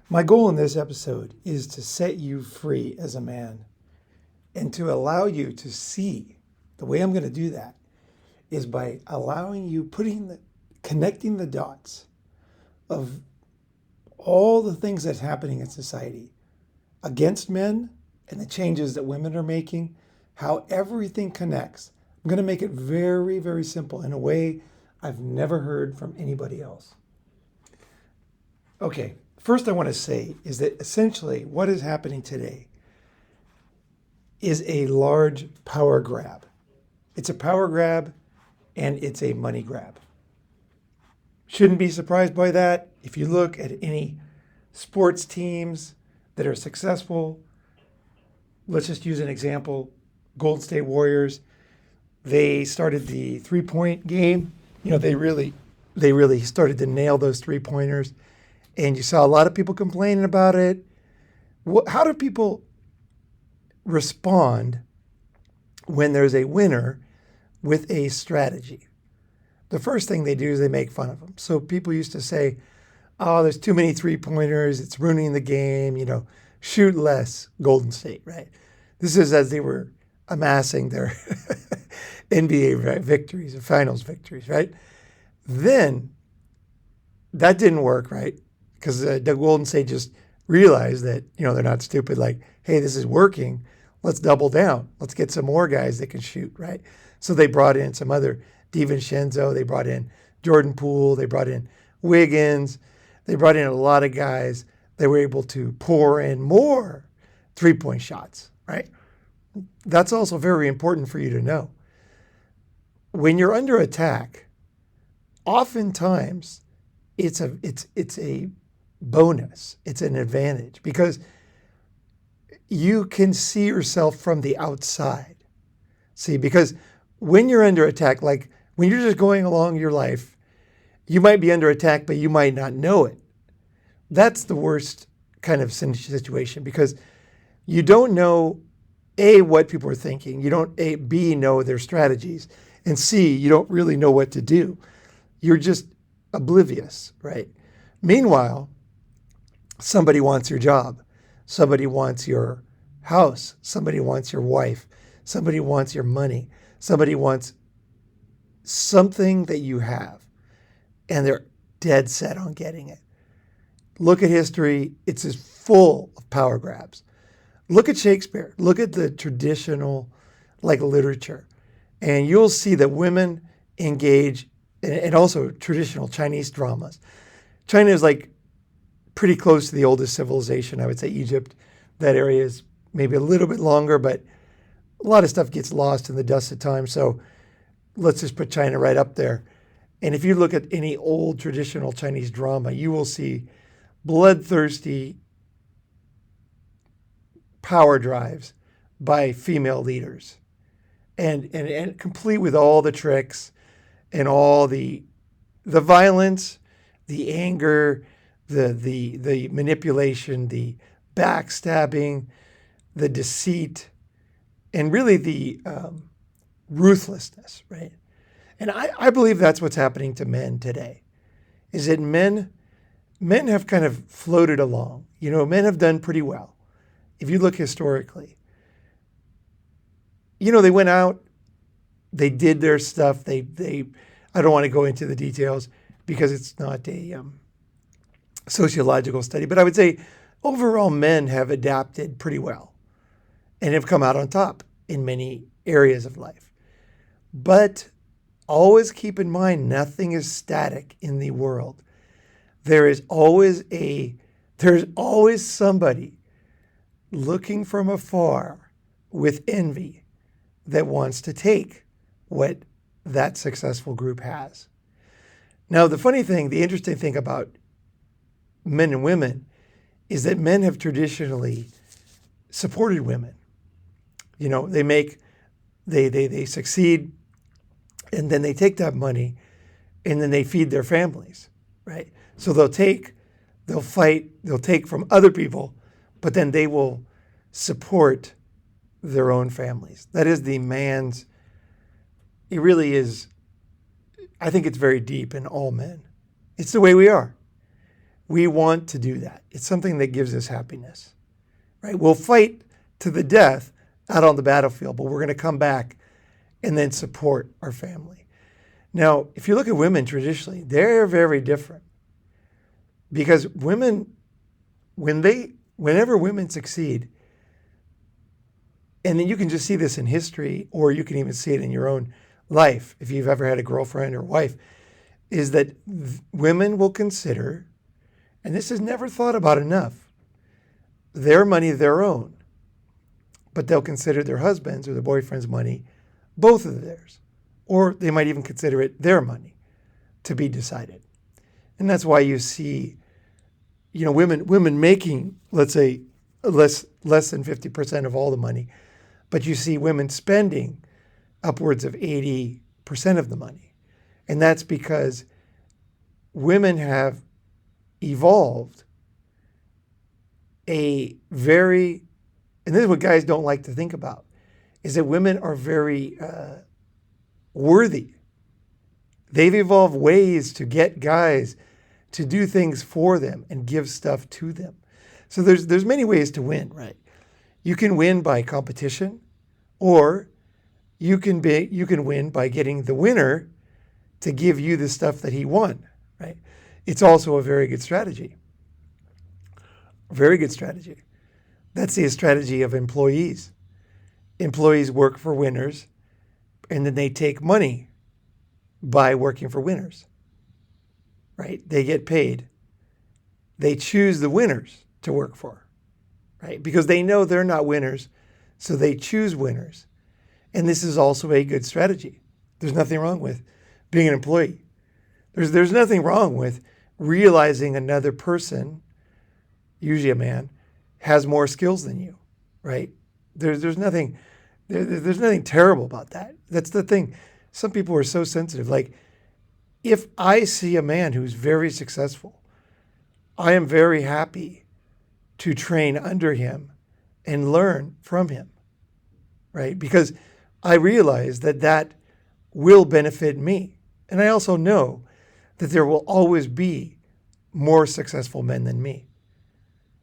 My goal in this episode is to set you free as a man and to allow you to see. The way I'm going to do that is by allowing you connecting the dots of all the things that's happening in society against men and the changes that women are making, how everything connects. I'm going to make it very, very simple in a way I've never heard from anybody else. Okay, first I want to say is that essentially what is happening today is a large power grab. It's a power grab and it's a money grab. Shouldn't be surprised by that. If you look at any sports teams that are successful, let's just use an example. Golden State Warriors, they started the three-point game. They really started to nail those three-pointers. And you saw a lot of people complaining about it. How do people respond when there's a winner with a strategy? The first thing they do is they make fun of them. So people used to say, oh, there's too many three-pointers. It's ruining the game. Shoot less, Golden State, right? This is as they were amassing their NBA victories or finals victories, right? Then that didn't work, right? Because the Golden State just realized that, they're not stupid. Like, hey, this is working. Let's double down. Let's get some more guys that can shoot, right? So they brought in some other DiVincenzo. They brought in Jordan Poole. They brought in Wiggins. They brought in a lot of guys that were able to pour in more three-point shots, right? That's also very important for you to know. When you're under attack, oftentimes it's a bonus. It's an advantage because you can see yourself from the outside. See, because when you're under attack, like when you're just going along your life, you might be under attack, but you might not know it. That's the worst kind of situation because you don't know, A, what people are thinking. You don't, B, know their strategies. And C, you don't really know what to do. You're just oblivious, right? Meanwhile, somebody wants your job. Somebody wants your house. Somebody wants your wife. Somebody wants your money. Somebody wants something that you have. And they're dead set on getting it. Look at history. It's as full of power grabs. Look at Shakespeare. Look at the traditional literature. And you'll see that women engage, and also traditional Chinese dramas. China is pretty close to the oldest civilization. I would say Egypt. That area is maybe a little bit longer, but a lot of stuff gets lost in the dust of time. So let's just put China right up there. And if you look at any old traditional Chinese drama, you will see bloodthirsty power drives by female leaders and complete with all the tricks and all the violence, the anger, the manipulation, the backstabbing, the deceit, and really the ruthlessness, right? And I believe that's what's happening to men today, is that men have kind of floated along. Men have done pretty well. If you look historically, they went out, they did their stuff. I don't want to go into the details because it's not a sociological study, but I would say overall men have adapted pretty well and have come out on top in many areas of life. But always keep in mind, nothing is static in the world. There's always somebody looking from afar with envy that wants to take what that successful group has. Now, the interesting thing about men and women is that men have traditionally supported women. They succeed, and then they take that money and then they feed their families, right? So they'll fight, they'll take from other people, but then they will support their own families. That is the man's, it really is, I think it's very deep in all men. It's the way we are. we want to do that. It's something that gives us happiness, right? We'll fight to the death out on the battlefield, but we're going to come back and then support our family. Now, if you look at women traditionally, they're very different, because women, whenever women succeed, and then you can just see this in history, or you can even see it in your own life, if you've ever had a girlfriend or wife, is that women will consider, and this is never thought about enough, their money their own, but they'll consider their husband's or their boyfriend's money both of theirs, or they might even consider it their money to be decided. And that's why you see, women making, let's say, less than 50% of all the money, but you see women spending upwards of 80% of the money. And that's because women have evolved and this is what guys don't like to think about, is that women are very worthy. They've evolved ways to get guys to do things for them and give stuff to them. So there's many ways to win, right? You can win by competition, or you can win by getting the winner to give you the stuff that he won, right? It's also a very good strategy. Very good strategy. That's the strategy of employees. Employees work for winners, and then they take money by working for winners, right? They get paid. They choose the winners to work for, right? Because they know they're not winners, so they choose winners. And this is also a good strategy. There's nothing wrong with being an employee. There's nothing wrong with realizing another person, usually a man, has more skills than you, right? There's nothing terrible about that. That's the thing. Some people are so sensitive. Like, if I see a man who's very successful, I am very happy to train under him and learn from him, right? Because I realize that will benefit me. And I also know that there will always be more successful men than me.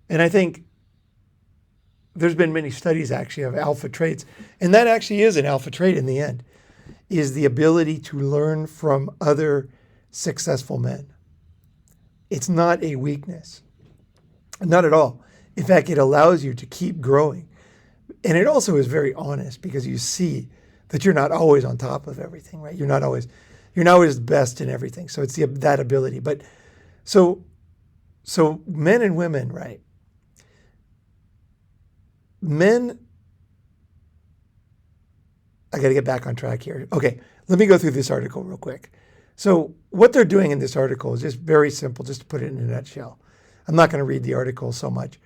And I think there's been many studies actually of alpha traits, and that actually is an alpha trait in the end, is the ability to learn from other successful men. It's not a weakness, not at all. In fact, it allows you to keep growing. And it also is very honest, because you see that you're not always on top of everything, right? You're not always the best in everything. So it's that ability. But so men and women, right? Men, I got to get back on track here. Okay, let me go through this article real quick. So what they're doing in this article is just very simple, just to put it in a nutshell. I'm not going to read the article so much.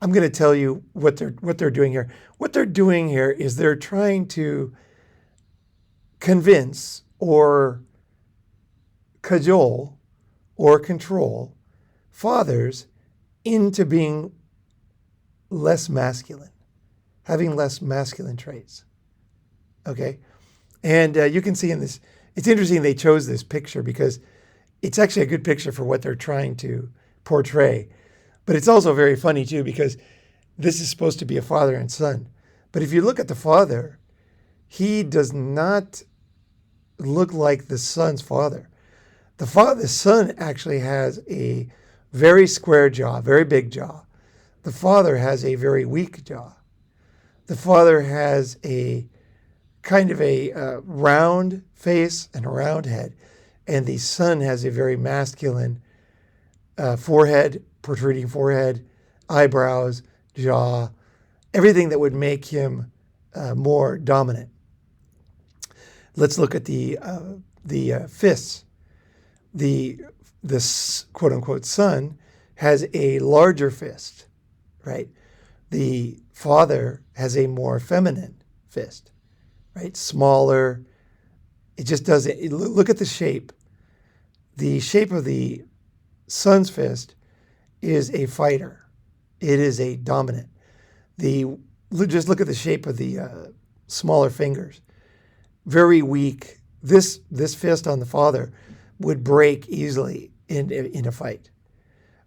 I'm going to tell you what they're doing here. What they're doing here is they're trying to convince or cajole or control fathers into being less masculine, having less masculine traits. Okay? And you can see in this, it's interesting they chose this picture because it's actually a good picture for what they're trying to portray. But it's also very funny too, because this is supposed to be a father and son. But if you look at the father, he does not look like the son's father. The son actually has a very square jaw, very big jaw. The father has a very weak jaw. The father has a kind of a round face and a round head. And the son has a very masculine forehead, protruding forehead, eyebrows, jaw, everything that would make him more dominant. Let's look at the fists. The quote unquote son has a larger fist, right? The father has a more feminine fist, right? Smaller. It just doesn't. Look at the shape. The shape of the son's fist is a fighter. It is a dominant. Just look at the shape of the smaller fingers. Very weak. This fist on the father would break easily in a fight.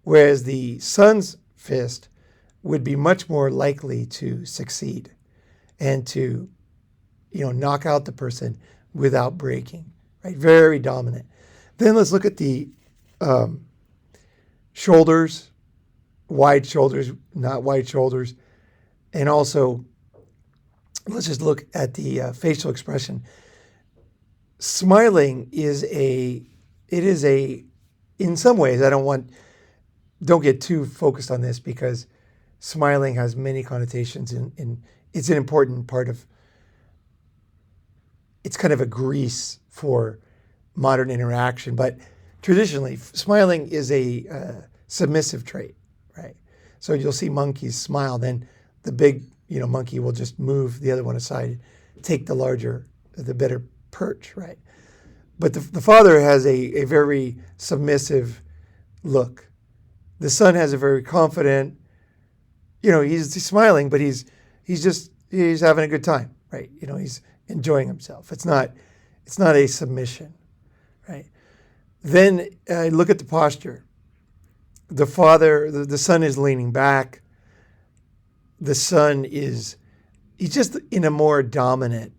whereas the son's fist would be much more likely to succeed and to, knock out the person without breaking, right? Very dominant. Then let's look at the shoulders, wide shoulders, not wide shoulders. And also, let's just look at the facial expression. Smiling is in some ways, don't get too focused on this because smiling has many connotations and it's an important part of, it's kind of a grease for modern interaction. But traditionally, smiling is a submissive trait, right? So you'll see monkeys smile, then the big, monkey will just move the other one aside, take the better perch, right? But the father has a very submissive look. The son has a very confident, he's smiling, but he's having a good time, right? He's enjoying himself. It's not a submission, right? Then look at the posture. The son is leaning back. The son he's just in a more dominant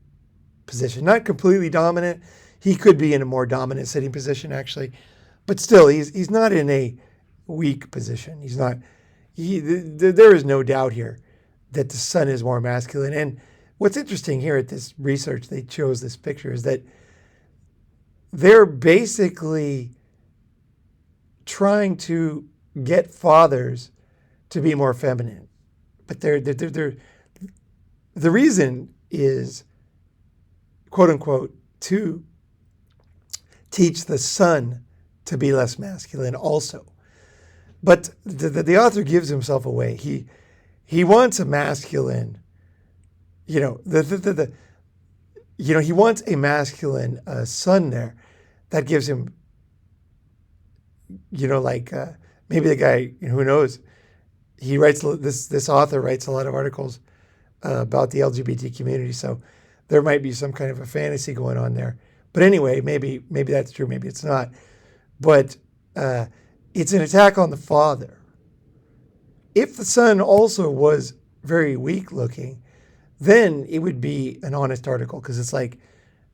position, not completely dominant. He could be in a more dominant sitting position actually, but still he's not in a weak position. There is no doubt here that the son is more masculine. And what's interesting here at this research, they chose this picture, is that they're basically trying to get fathers to be more feminine. But the reason is, quote unquote, to teach the son to be less masculine also. But the author gives himself away. He wants a masculine, he wants a masculine son there that gives him, maybe the guy, who knows, he writes, this author writes a lot of articles about the LGBT community, so there might be some kind of a fantasy going on there. But anyway, maybe that's true, maybe it's not. But it's an attack on the father. If the son also was very weak looking, then it would be an honest article, because it's like,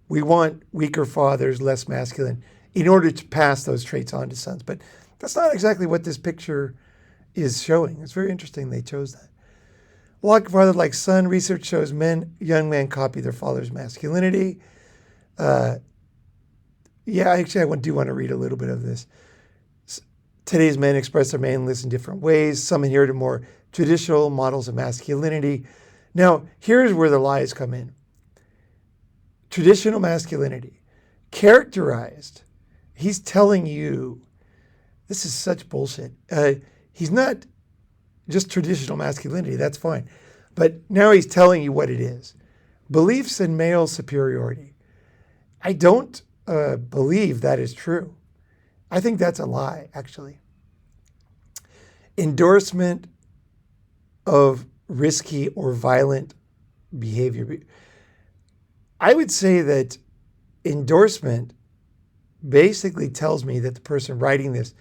we want weaker fathers, less masculine, in order to pass those traits on to sons. But that's not exactly what this picture is showing. It's very interesting they chose that. Like father, like son, research shows young men copy their father's masculinity. Actually, I do want to read a little bit of this. Today's men express their manliness in different ways. Some adhere to more traditional models of masculinity. Now, here's where the lies come in. Traditional masculinity, characterized, he's telling you, this is such bullshit. He's not just traditional masculinity, that's fine. But now he's telling you what it is. Beliefs in male superiority. I don't believe that is true. I think that's a lie, actually. Endorsement of risky or violent behavior. I would say that endorsement basically tells me that the person writing this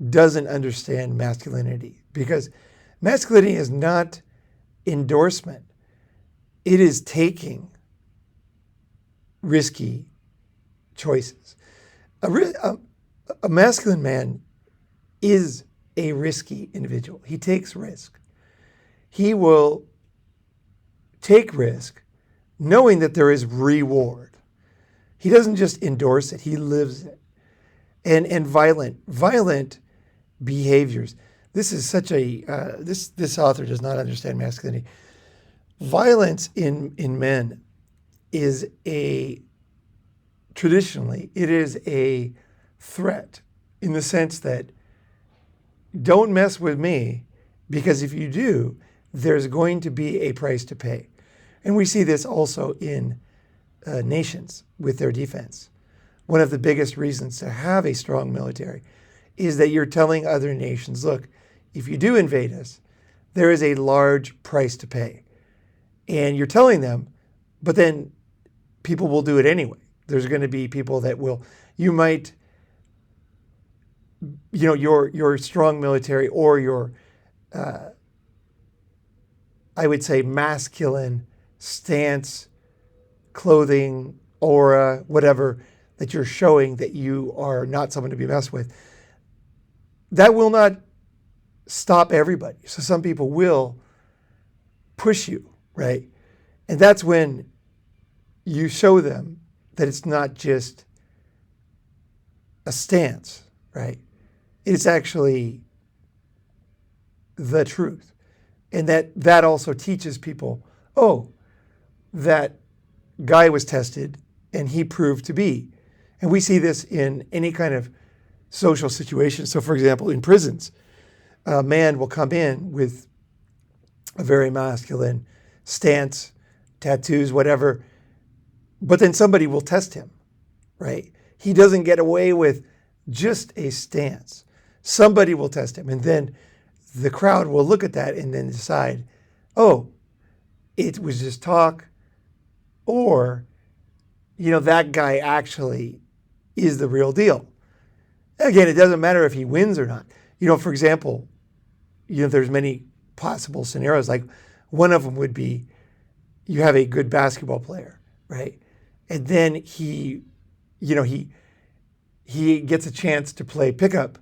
doesn't understand masculinity, because masculinity is not endorsement. It is taking risky choices. A masculine man is a risky individual. He takes risk. He will take risk knowing that there is reward. He doesn't just endorse it, he lives it. And violent behaviors. This is such a, this author does not understand masculinity. Violence in men is traditionally, it is a threat in the sense that don't mess with me, because if you do, there's going to be a price to pay. And we see this also in nations with their defense. One of the biggest reasons to have a strong military is that you're telling other nations, look, if you do invade us, there is a large price to pay. And you're telling them, but then people will do it anyway. There's going to be people that will, you might your strong military or your, I would say, masculine stance, clothing, aura, whatever, that you're showing that you are not someone to be messed with, that will not stop everybody. So some people will push you, right? And that's when you show them that it's not just a stance, right? It's actually the truth. And that also teaches people, oh, that guy was tested and he proved to be. And we see this in any kind of social situation. So for example, in prisons, a man will come in with a very masculine stance, tattoos, whatever, but then somebody will test him, right? He doesn't get away with just a stance. Somebody will test him, and then the crowd will look at that and then decide, oh, it was just talk, or, that guy actually is the real deal. Again, it doesn't matter if he wins or not. For example, there's many possible scenarios. Like one of them would be you have a good basketball player, right? And then he gets a chance to play pickup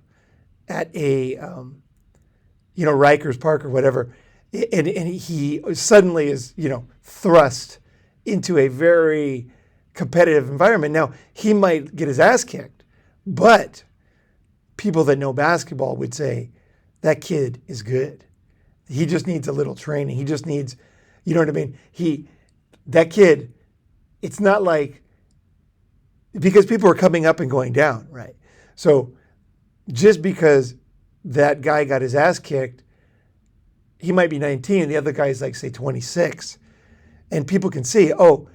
at a, Rikers Park or whatever. And he suddenly is, thrust into a very competitive environment. Now, he might get his ass kicked, but people that know basketball would say that kid is good. He just needs a little training. He just needs, you know what I mean? That kid, it's not like, because people are coming up and going down, right? So just because that guy got his ass kicked, he might be 19, the other guy's like, say, 26. And people can see, oh,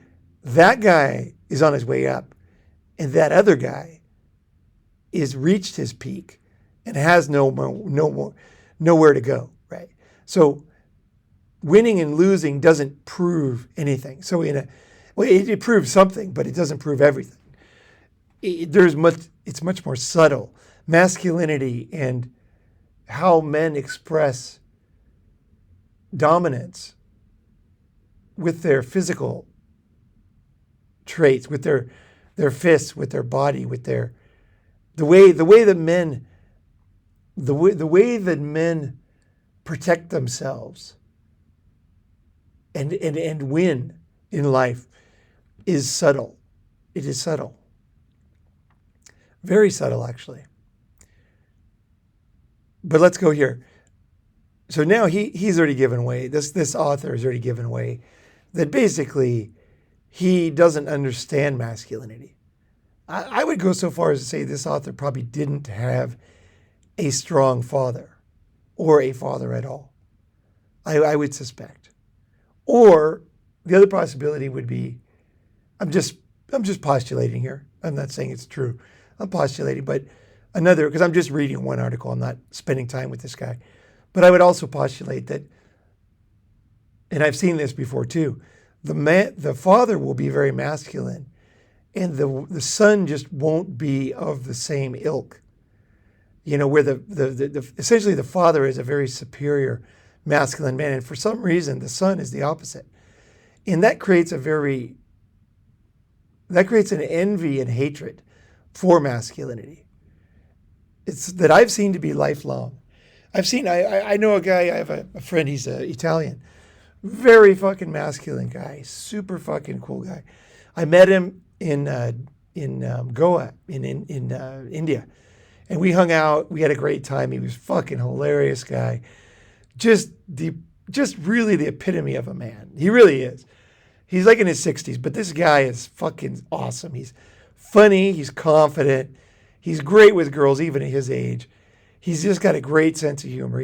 that guy is on his way up, and that other guy is reached his peak and has nowhere to go, right? So winning and losing doesn't prove anything. So it proves something, but it doesn't prove everything. It's much more subtle. Masculinity and how men express dominance with their physical traits, with their fists, with their body, with the way that men protect themselves and win in life is subtle. It is subtle. Very subtle, actually. But let's go here. So now he's already given away, this author has already given away that basically he doesn't understand masculinity. I would go so far as to say this author probably didn't have a strong father or a father at all. I would suspect. Or the other possibility would be, I'm just postulating here. I'm not saying it's true. I'm postulating, but because I'm just reading one article, I'm not spending time with this guy. But I would also postulate that, and I've seen this before too, the father will be very masculine, and the son just won't be of the same ilk. Where essentially the father is a very superior masculine man, and for some reason the son is the opposite, and that creates an envy and hatred for masculinity. It's that I've seen to be lifelong. I know a guy, I have a friend, he's Italian, very fucking masculine guy, super fucking cool guy. I met him in Goa, in India, and we hung out, we had a great time. He was fucking hilarious guy. Just really the epitome of a man. He really is. He's like in his 60s, but this guy is fucking awesome. He's funny, he's confident, he's great with girls, even at his age. He's just got a great sense of humor.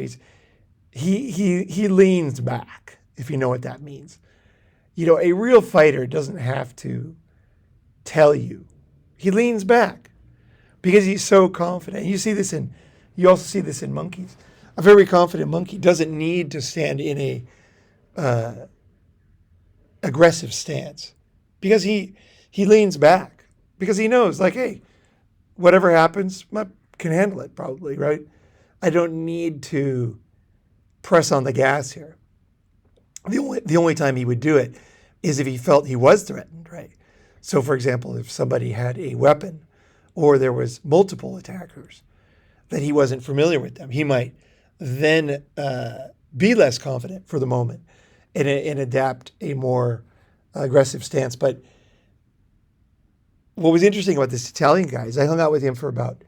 He leans back, if you know what that means. A real fighter doesn't have to tell you. He leans back because he's so confident. You also see this in monkeys. A very confident monkey doesn't need to stand in a aggressive stance because he leans back because he knows, like, hey, whatever happens, can handle it probably, right? I don't need to press on the gas here. The only time he would do it is if he felt he was threatened, right? So for example, if somebody had a weapon or there was multiple attackers that he wasn't familiar with them, he might then be less confident for the moment and adapt a more aggressive stance. But what was interesting about this Italian guy is I hung out with him for about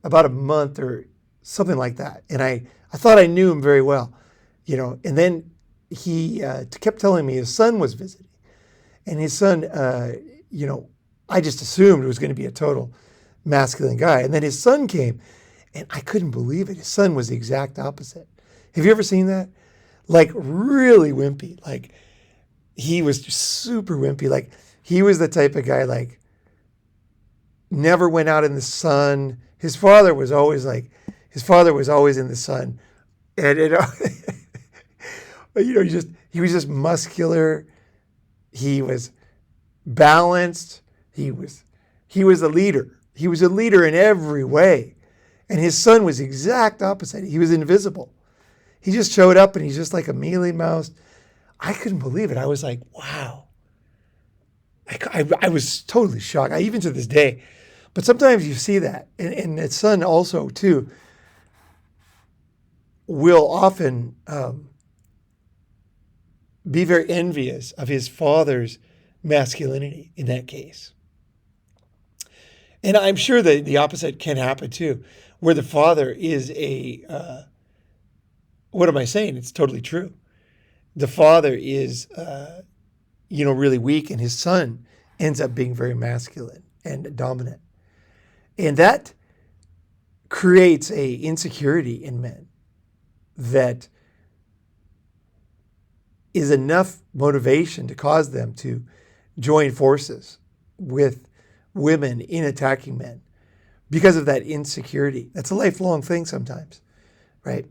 a month or something like that. And I thought I knew him very well, and then he kept telling me his son was visiting. And his son, I just assumed it was going to be a total masculine guy. And then his son came, and I couldn't believe it. His son was the exact opposite. Have you ever seen that? Like really wimpy. Like he was super wimpy. Like he was the type of guy like never went out in the sun. His father was always in the sun. And he was just muscular. He was balanced. He was a leader. He was a leader in every way. And his son was the exact opposite. He was invisible. He just showed up and he's just like a mealy mouse. I couldn't believe it. I was like, wow. I was totally shocked. Even to this day. But sometimes you see that. And his son also, too, will often be very envious of his father's masculinity in that case. And I'm sure that the opposite can happen too, where the father is what am I saying? It's totally true. The father is, really weak, and his son ends up being very masculine and dominant. And that creates a insecurity in men that is enough motivation to cause them to join forces with women in attacking men because of that insecurity. That's a lifelong thing sometimes, right?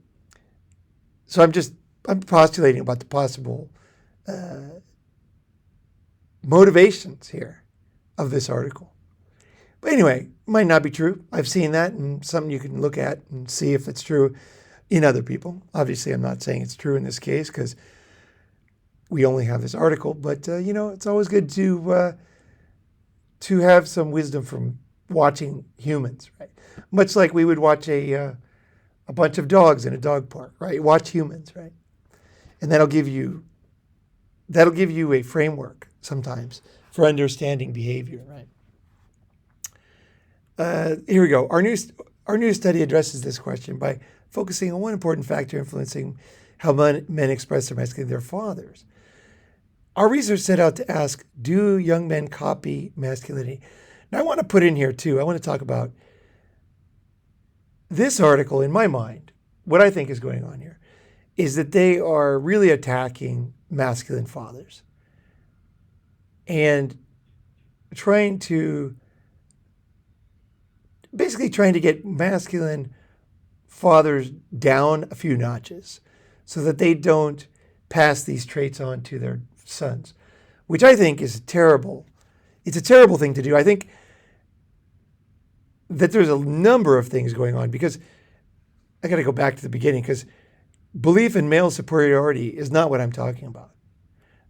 So I'm postulating about the possible motivations here of this article. But anyway, it might not be true. I've seen that, and something you can look at and see if it's true in other people. Obviously, I'm not saying it's true in this case because we only have this article, but it's always good to have some wisdom from watching humans, right? Much like we would watch a bunch of dogs in a dog park, right? Watch humans, right? And that'll give you a framework sometimes for understanding behavior, right? Here we go. Our new study addresses this question by focusing on one important factor influencing how men express their masculinity, their fathers. Our research set out to ask, do young men copy masculinity? Now I want to put in here too, I want to talk about this article. In my mind, what I think is going on here is that they are really attacking masculine fathers and trying to get masculine fathers down a few notches so that they don't pass these traits on to their sons, which I think is terrible. It's a terrible thing to do. I think that there's a number of things going on because I got to go back to the beginning because belief in male superiority is not what I'm talking about.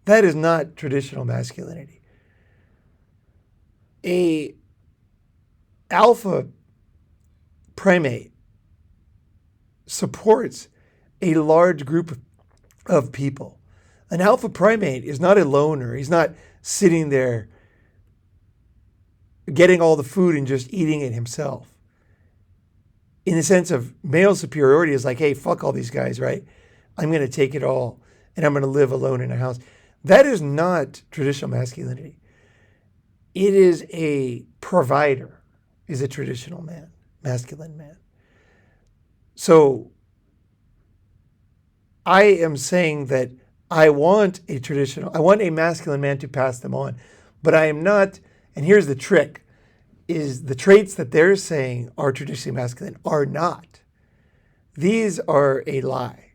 That is not traditional masculinity. A alpha primate supports a large group of people. An alpha primate is not a loner. He's not sitting there getting all the food and just eating it himself. In the sense of male superiority is like, hey, fuck all these guys, right? I'm going to take it all and I'm going to live alone in a house. That is not traditional masculinity. It is a provider, is a traditional man, masculine man. So I am saying that I want a masculine man to pass them on, but I am not, and here's the trick, is the traits that they're saying are traditionally masculine are not. These are a lie.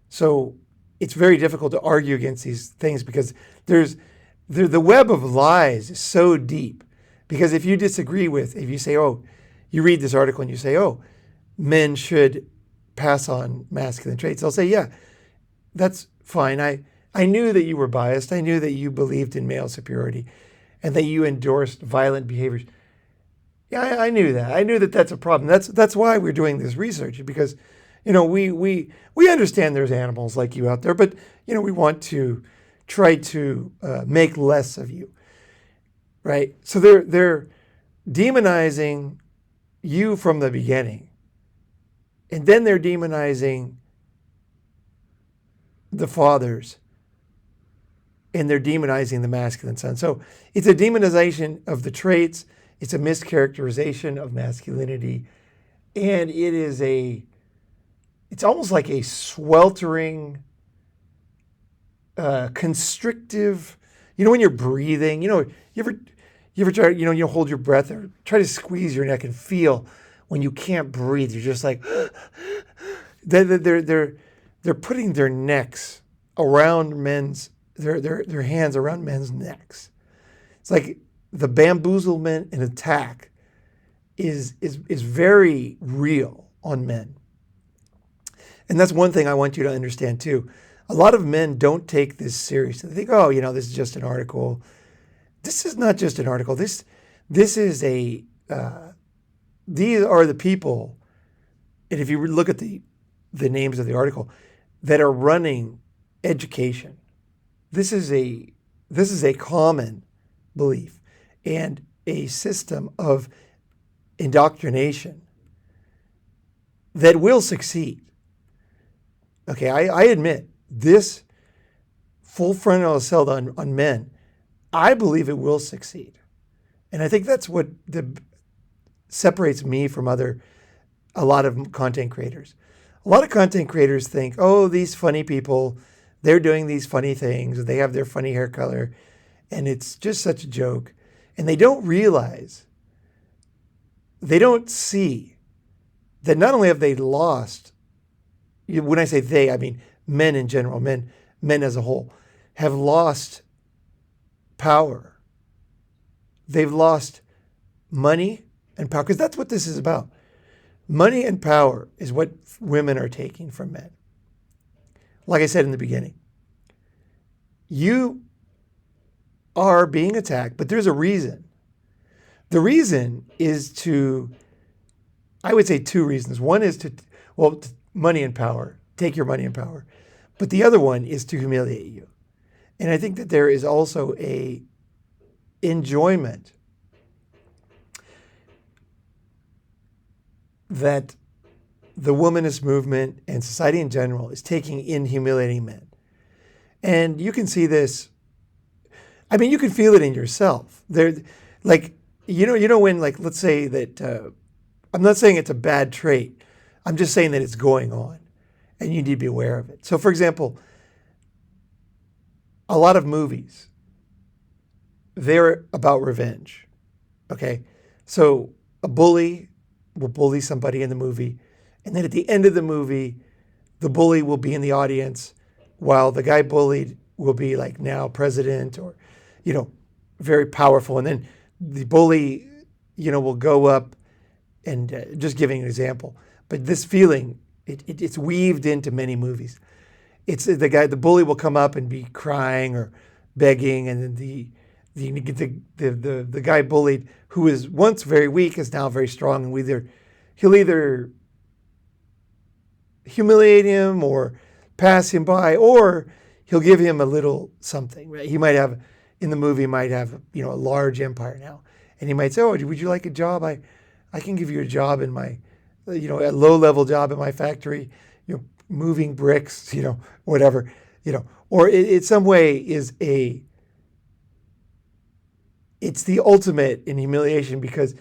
So it's very difficult to argue against these things because the web of lies is so deep. Because if you say, oh, you read this article and you say, oh, men should pass on masculine traits. They'll say, yeah, that's fine. I knew that you were biased. I knew that you believed in male superiority and that you endorsed violent behaviors. Yeah, I knew that. I knew that that's a problem. That's why we're doing this research, because, we understand there's animals like you out there, but, we want to try to make less of you, right? So they're demonizing you from the beginning, and then they're demonizing the fathers, and they're demonizing the masculine son. So it's a demonization of the traits. It's a mischaracterization of masculinity. And it's almost like a sweltering, constrictive, when you're breathing, you ever try, you hold your breath or try to squeeze your neck and feel when you can't breathe. You're just like, they're putting their necks around their hands around men's necks. It's like the bamboozlement and attack is very real on men. And that's one thing I want you to understand too. A lot of men don't take this seriously. They think, oh, this is just an article. This is not just an article. This is these are the people, and if you look at the names of the article, that are running education. This is a common belief and a system of indoctrination that will succeed. Okay, I admit this full frontal assault on men, I believe it will succeed. And I think that's what separates me from a lot of content creators. A lot of content creators think, oh, these funny people, they're doing these funny things, they have their funny hair color, and it's just such a joke. And they don't realize, they don't see that not only have they lost, when I say they, I mean men in general, men as a whole, have lost power. They've lost money and power, because that's what this is about. Money and power is what women are taking from men. Like I said in the beginning, you are being attacked, but there's a reason. The reason is I would say two reasons. One is money and power, take your money and power. But the other one is to humiliate you. And I think that there is also a enjoyment that the womanist movement and society in general is taking in humiliating men. And you can see this, I mean, you can feel it in yourself. When, let's say that, I'm not saying it's a bad trait. I'm just saying that it's going on and you need to be aware of it. So for example, a lot of movies, they're about revenge. Okay. So a bully will bully somebody in the movie. And then at the end of the movie, the bully will be in the audience while the guy bullied will be like now president or, very powerful. And then the bully, will go up and just giving an example. But this feeling, it's weaved into many movies. It's the bully will come up and be crying or begging. And then the guy bullied, who was once very weak, is now very strong. And he'll either humiliate him or pass him by, or he'll give him a little something. Right? He might have, in the movie, a large empire now. And he might say, oh, would you like a job? I can give you a job in my, a low-level job in my factory, moving bricks, whatever, or it some way it's the ultimate in humiliation, because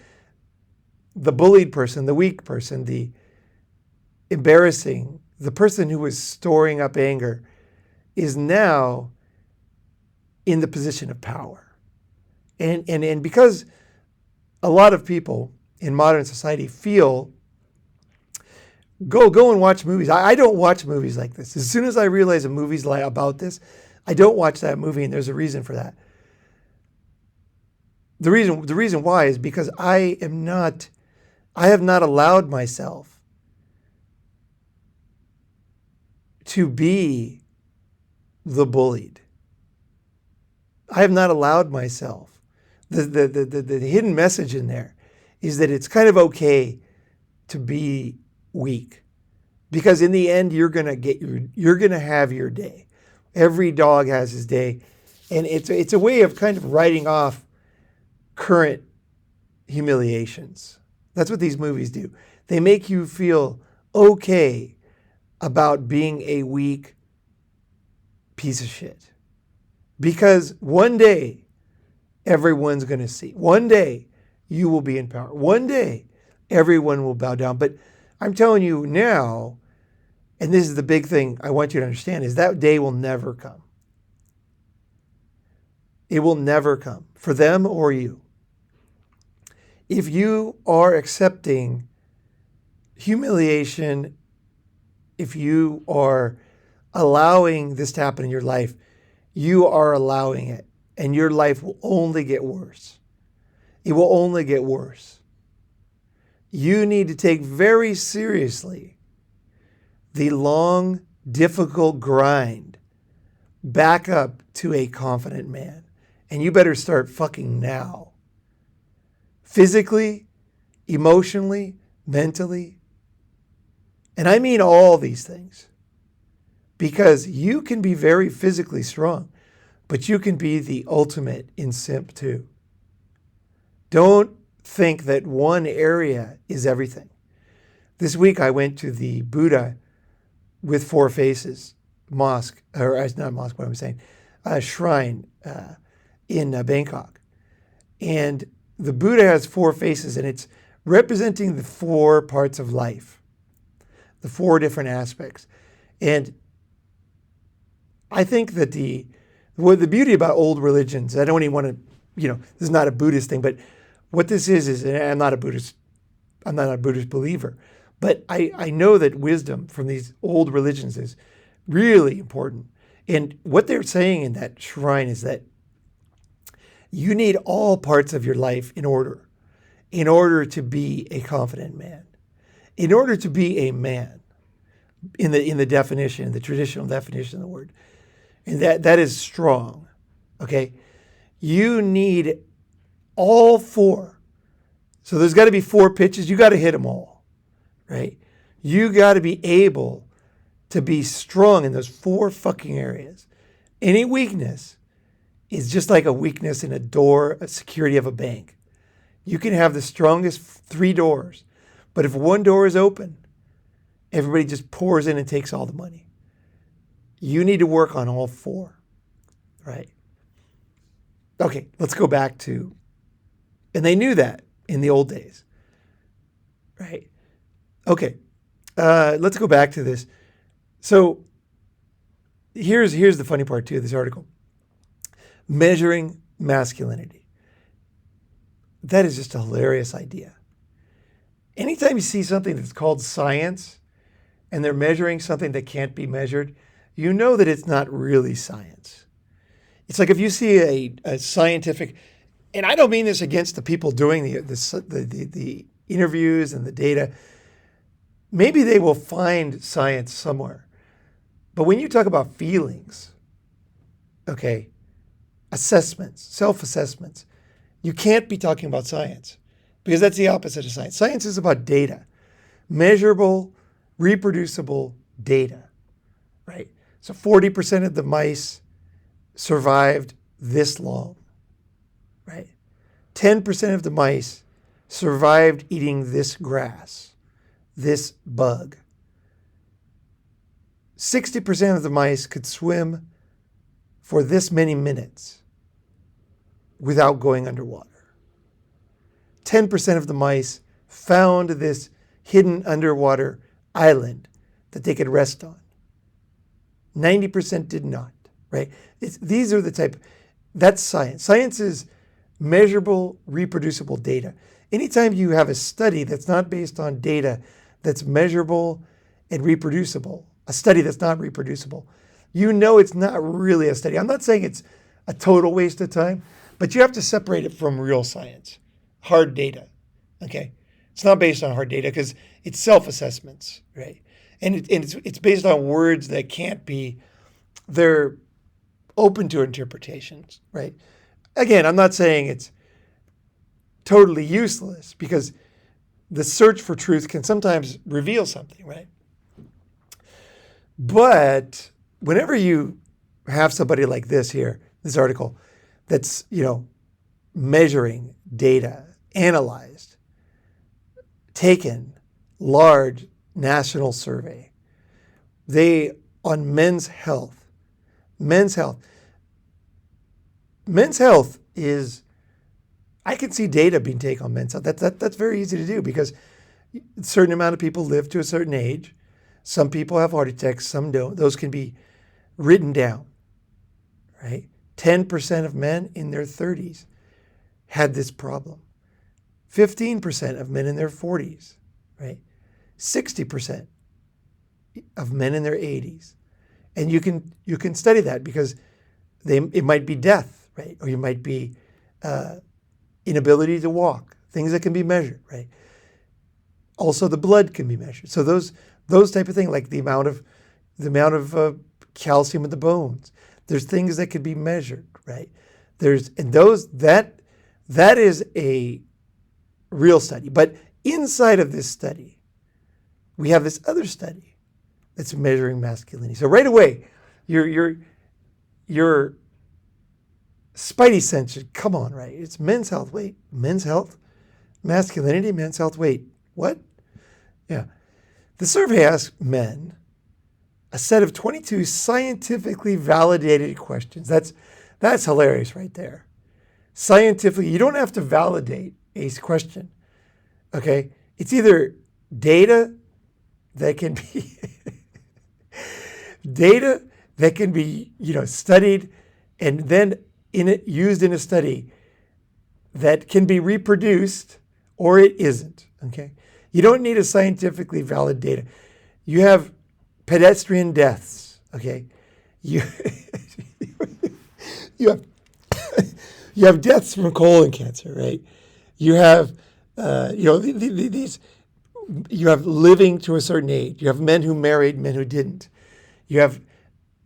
the bullied person, the weak person, the embarrassing, the person who is storing up anger is now in the position of power. And because a lot of people in modern society feel, go and watch movies. I don't watch movies like this. As soon as I realize a movie's about this, I don't watch that movie, and there's a reason for that. The reason why is because I am not I have not allowed myself to be the bullied. I have not allowed myself. The hidden message in there is that it's kind of okay to be weak, because in the end you're gonna have your day. Every dog has his day, and it's a way of kind of writing off current humiliations. That's what these movies do. They make you feel okay about being a weak piece of shit. Because one day, everyone's going to see. One day, you will be in power. One day, everyone will bow down. But I'm telling you now, and this is the big thing I want you to understand, is that day will never come. It will never come, for them or you. If you are accepting humiliation, if you are allowing this to happen in your life, you are allowing it, and your life will only get worse. It will only get worse. You need to take very seriously the long, difficult grind back up to a confident man. And you better start fucking now. Physically, emotionally, mentally. And I mean all these things. Because you can be very physically strong, but you can be the ultimate in simp too. Don't think that one area is everything. This week I went to the Buddha with four faces mosque, or not mosque, what I'm saying, shrine in Bangkok. And the Buddha has four faces, and it's representing the four parts of life, the four different aspects. And I think that the beauty about old religions, I don't even want to, this is not a Buddhist thing, but what this is, and I'm not a Buddhist believer, but I know that wisdom from these old religions is really important. And what they're saying in that shrine is that you need all parts of your life in order to be a confident man, in order to be a man, in the definition, the traditional definition of the word. And that is strong, okay? You need all four. So there's got to be four pitches. You got to hit them all, right? You got to be able to be strong in those four fucking areas. Any weakness is just like a weakness in a door, a security of a bank. You can have the strongest three doors, but if one door is open, everybody just pours in and takes all the money. You need to work on all four, right? Okay, let's go back to, and they knew that in the old days, right? Okay, let's go back to this. So here's the funny part too of this article. Measuring masculinity. That is just a hilarious idea. Anytime you see something that's called science and they're measuring something that can't be measured, you know that it's not really science. It's like if you see a scientific, and I don't mean this against the people doing the interviews and the data. Maybe they will find science somewhere. But when you talk about feelings, okay, assessments, self-assessments, you can't be talking about science because that's the opposite of science. Science is about data, measurable, reproducible data, right? So 40% of the mice survived this long, right? 10% of the mice survived eating this grass, this bug. 60% of the mice could swim for this many minutes without going underwater. 10% of the mice found this hidden underwater island that they could rest on. 90% did not, right? These are the type, that's science. Science is measurable, reproducible data. Anytime you have a study that's not based on data that's measurable and reproducible, a study that's not reproducible, you know it's not really a study. I'm not saying it's a total waste of time, but you have to separate it from real science, hard data, okay? It's not based on hard data because it's self-assessments, right? And it's based on words that can't be, they're open to interpretations, right? Again, I'm not saying it's totally useless because the search for truth can sometimes reveal something, right? But whenever you have somebody like this here, this article, that's, measuring data, analyzed, taken, large national survey, on men's health. Men's health is, I can see data being taken on men's health. That's very easy to do because a certain amount of people live to a certain age. Some people have heart attacks, some don't. Those can be written down, right? 10% of men in their 30s had this problem. 15% of men in their 40s, right? 60% of men in their 80s. And you can study that because it might be death, right? Or you might be inability to walk, things that can be measured, right? Also, the blood can be measured. So those type of things, like the amount of calcium in the bones. There's things that could be measured, right? That is a real study. But inside of this study, we have this other study that's measuring masculinity. So right away, your spidey sense should come on, right? It's men's health. Wait, men's health? Masculinity, men's health. Wait, what? Yeah. The survey asked men a set of 22 scientifically validated questions. That's hilarious right there. Scientifically, you don't have to validate a question, okay? It's either data that can be studied and then used in a study that can be reproduced, or it isn't, okay? You don't need a scientifically valid data. You have pedestrian deaths, okay? You have deaths from colon cancer, right? You have these. You have living to a certain age. You have men who married, men who didn't. You have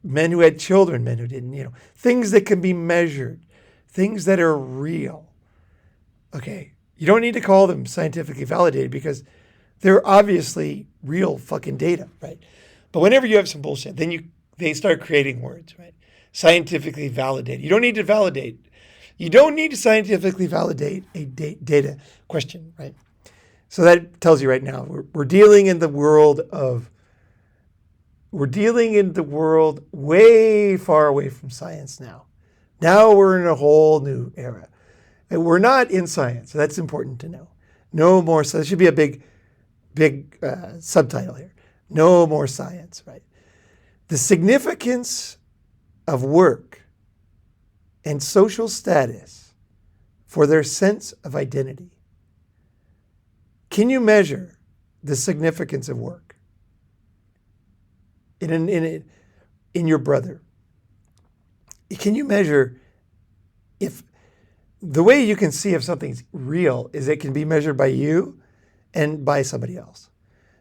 men who had children, men who didn't. Things that can be measured, things that are real. Okay, you don't need to call them scientifically validated because they're obviously real fucking data, right? But whenever you have some bullshit, then they start creating words, right? Scientifically validated. You don't need to validate. You don't need to scientifically validate a data question, right? So that tells you right now, we're dealing in the world way far away from science now. Now we're in a whole new era. And we're not in science, so that's important to know. No more, so there should be a big subtitle here. No more science, right? The significance of work and social status for their sense of identity. Can you measure the significance of work in your brother? Can you measure if the way you can see if something's real is it can be measured by you and by somebody else?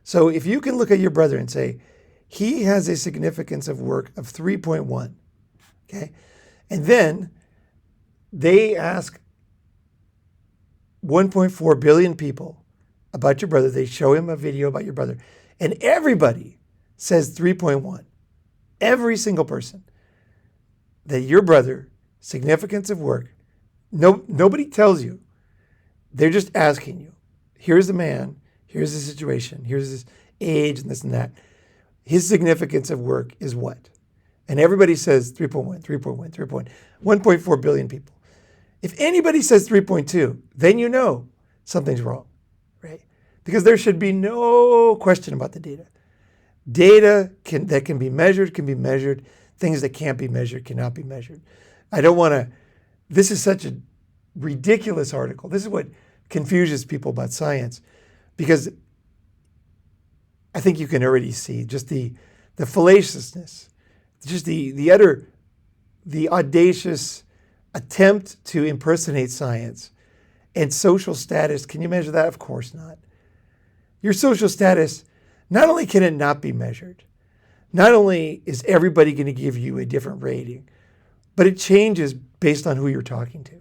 So if you can look at your brother and say, he has a significance of work of 3.1, okay? And then they ask 1.4 billion people about your brother. They show him a video about your brother. And everybody says 3.1. Every single person. That your brother, significance of work, nobody tells you. They're just asking you. Here's the man. Here's the situation. Here's his age and this and that. His significance of work is what? And everybody says 3.1, 3.1, 3.1. 1.4 billion people. If anybody says 3.2, then you know something's wrong, right? Because there should be no question about the data. Data that can be measured can be measured. Things that can't be measured cannot be measured. I don't want to, this is such a ridiculous article. This is what confuses people about science, because I think you can already see just the fallaciousness, just the audacious attempt to impersonate science and social status. Can you measure that? Of course not. your social status, not only can it not be measured, not only is everybody going to give you a different rating, but it changes based on who you're talking to.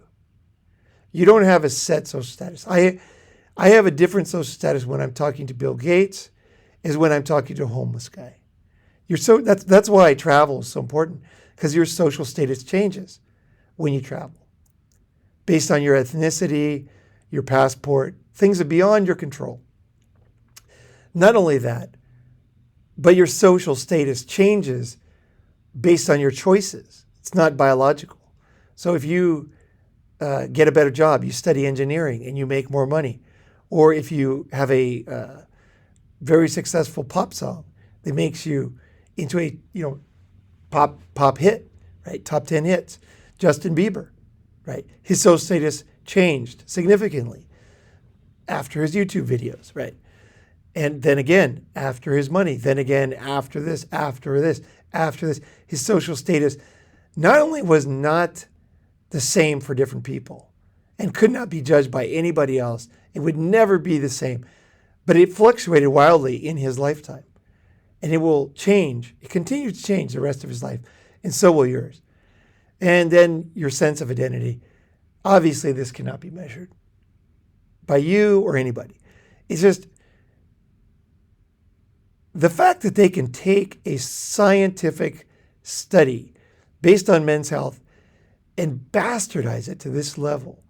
You don't have a set social status. I have a different social status when I'm talking to Bill Gates as when I'm talking to a homeless guy. That's why travel is so important, because your social status changes when you travel based on your ethnicity, your passport, things are beyond your control. Not only that, but your social status changes based on your choices. It's not biological. So if you get a better job, you study engineering and you make more money, or if you have a very successful pop song that makes you into a pop hit, right? Top 10 hits. Justin Bieber, right? His social status changed significantly after his YouTube videos, right? And then again, after his money, then again, after this, his social status not only was not the same for different people and could not be judged by anybody else, it would never be the same, but it fluctuated wildly in his lifetime. And it will change, it continues to change the rest of his life, and so will yours. And then your sense of identity. Obviously, this cannot be measured by you or anybody. It's just the fact that they can take a scientific study based on men's health and bastardize it to this level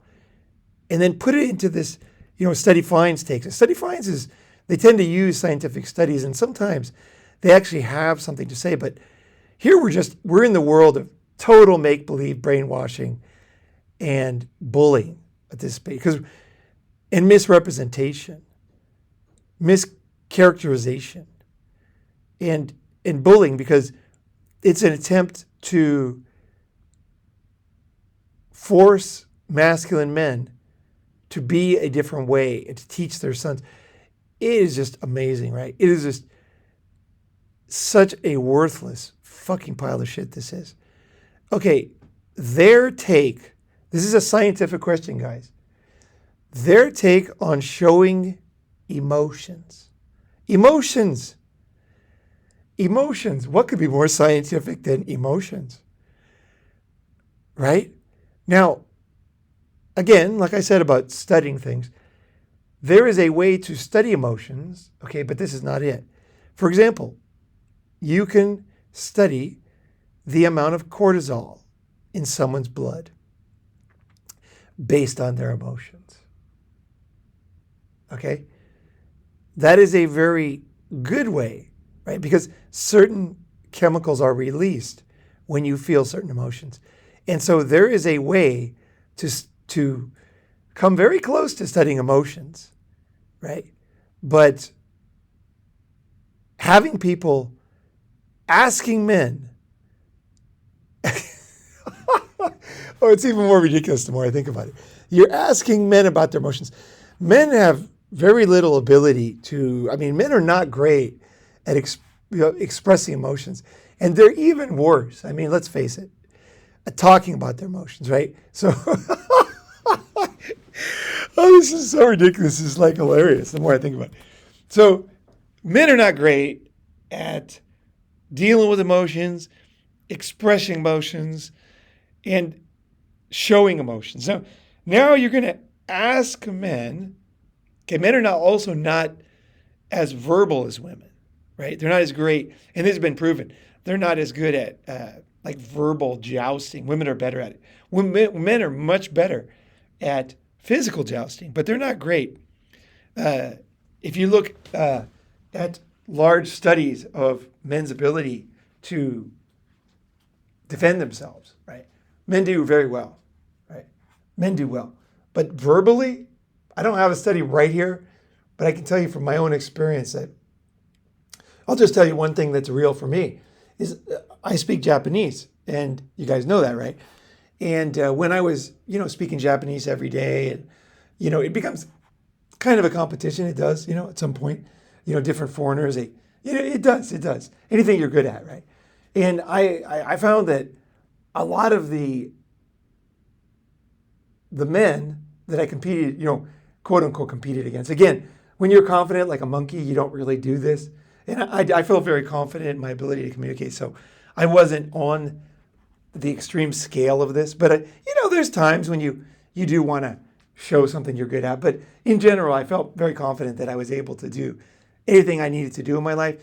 and then put it into this, Study Finds takes it. Study Finds is, they tend to use scientific studies, and sometimes they actually have something to say, but here we're in the world of total make-believe brainwashing and bullying at this stage, and misrepresentation, mischaracterization, and bullying, because it's an attempt to force masculine men to be a different way and to teach their sons. It is just amazing, right? It is just such a worthless fucking pile of shit this is. Okay, this is a scientific question, guys. Their take on showing emotions. Emotions. What could be more scientific than emotions? Right? Now, again, like I said about studying things, there is a way to study emotions, okay, but this is not it. For example, you can study the amount of cortisol in someone's blood based on their emotions. Okay? That is a very good way, right? Because certain chemicals are released when you feel certain emotions. And so there is a way to come very close to studying emotions, right? But having people asking men, oh, it's even more ridiculous the more I think about it. You're asking men about their emotions. Men have very little ability men are not great at expressing emotions. And they're even worse. Let's face it, at talking about their emotions, right? So, oh, this is so ridiculous. It's like hilarious the more I think about it. So, men are not great at dealing with emotions, expressing emotions, and showing emotions. Now you're going to ask men. Okay, men are not as verbal as women, right? They're not as great, and this has been proven. They're not as good at verbal jousting. Women are better at it. Men are much better at physical jousting, but they're not great. If you look at large studies of men's ability to defend themselves, right? Men do very well, right? Men do well. But verbally, I don't have a study right here, but I can tell you from my own experience that I'll just tell you one thing that's real for me is I speak Japanese, and you guys know that, right? And when I was, speaking Japanese every day, and, it becomes kind of a competition. It does, at some point, different foreigners, it does. Anything you're good at, right? And I found that a lot of the men that I competed, quote unquote competed against, again, when you're confident like a monkey, you don't really do this. And I felt very confident in my ability to communicate. So I wasn't on the extreme scale of this. But, there's times when you do want to show something you're good at. But in general, I felt very confident that I was able to do anything I needed to do in my life.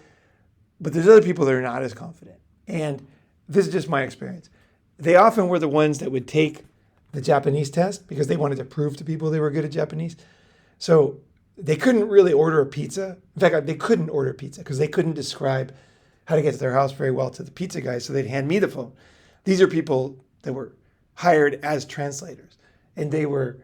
But there's other people that are not as confident. And this is just my experience. They often were the ones that would take the Japanese test because they wanted to prove to people they were good at Japanese. So they couldn't really order a pizza. In fact, they couldn't order pizza because they couldn't describe how to get to their house very well to the pizza guy. So they'd hand me the phone. These are people that were hired as translators. And they were,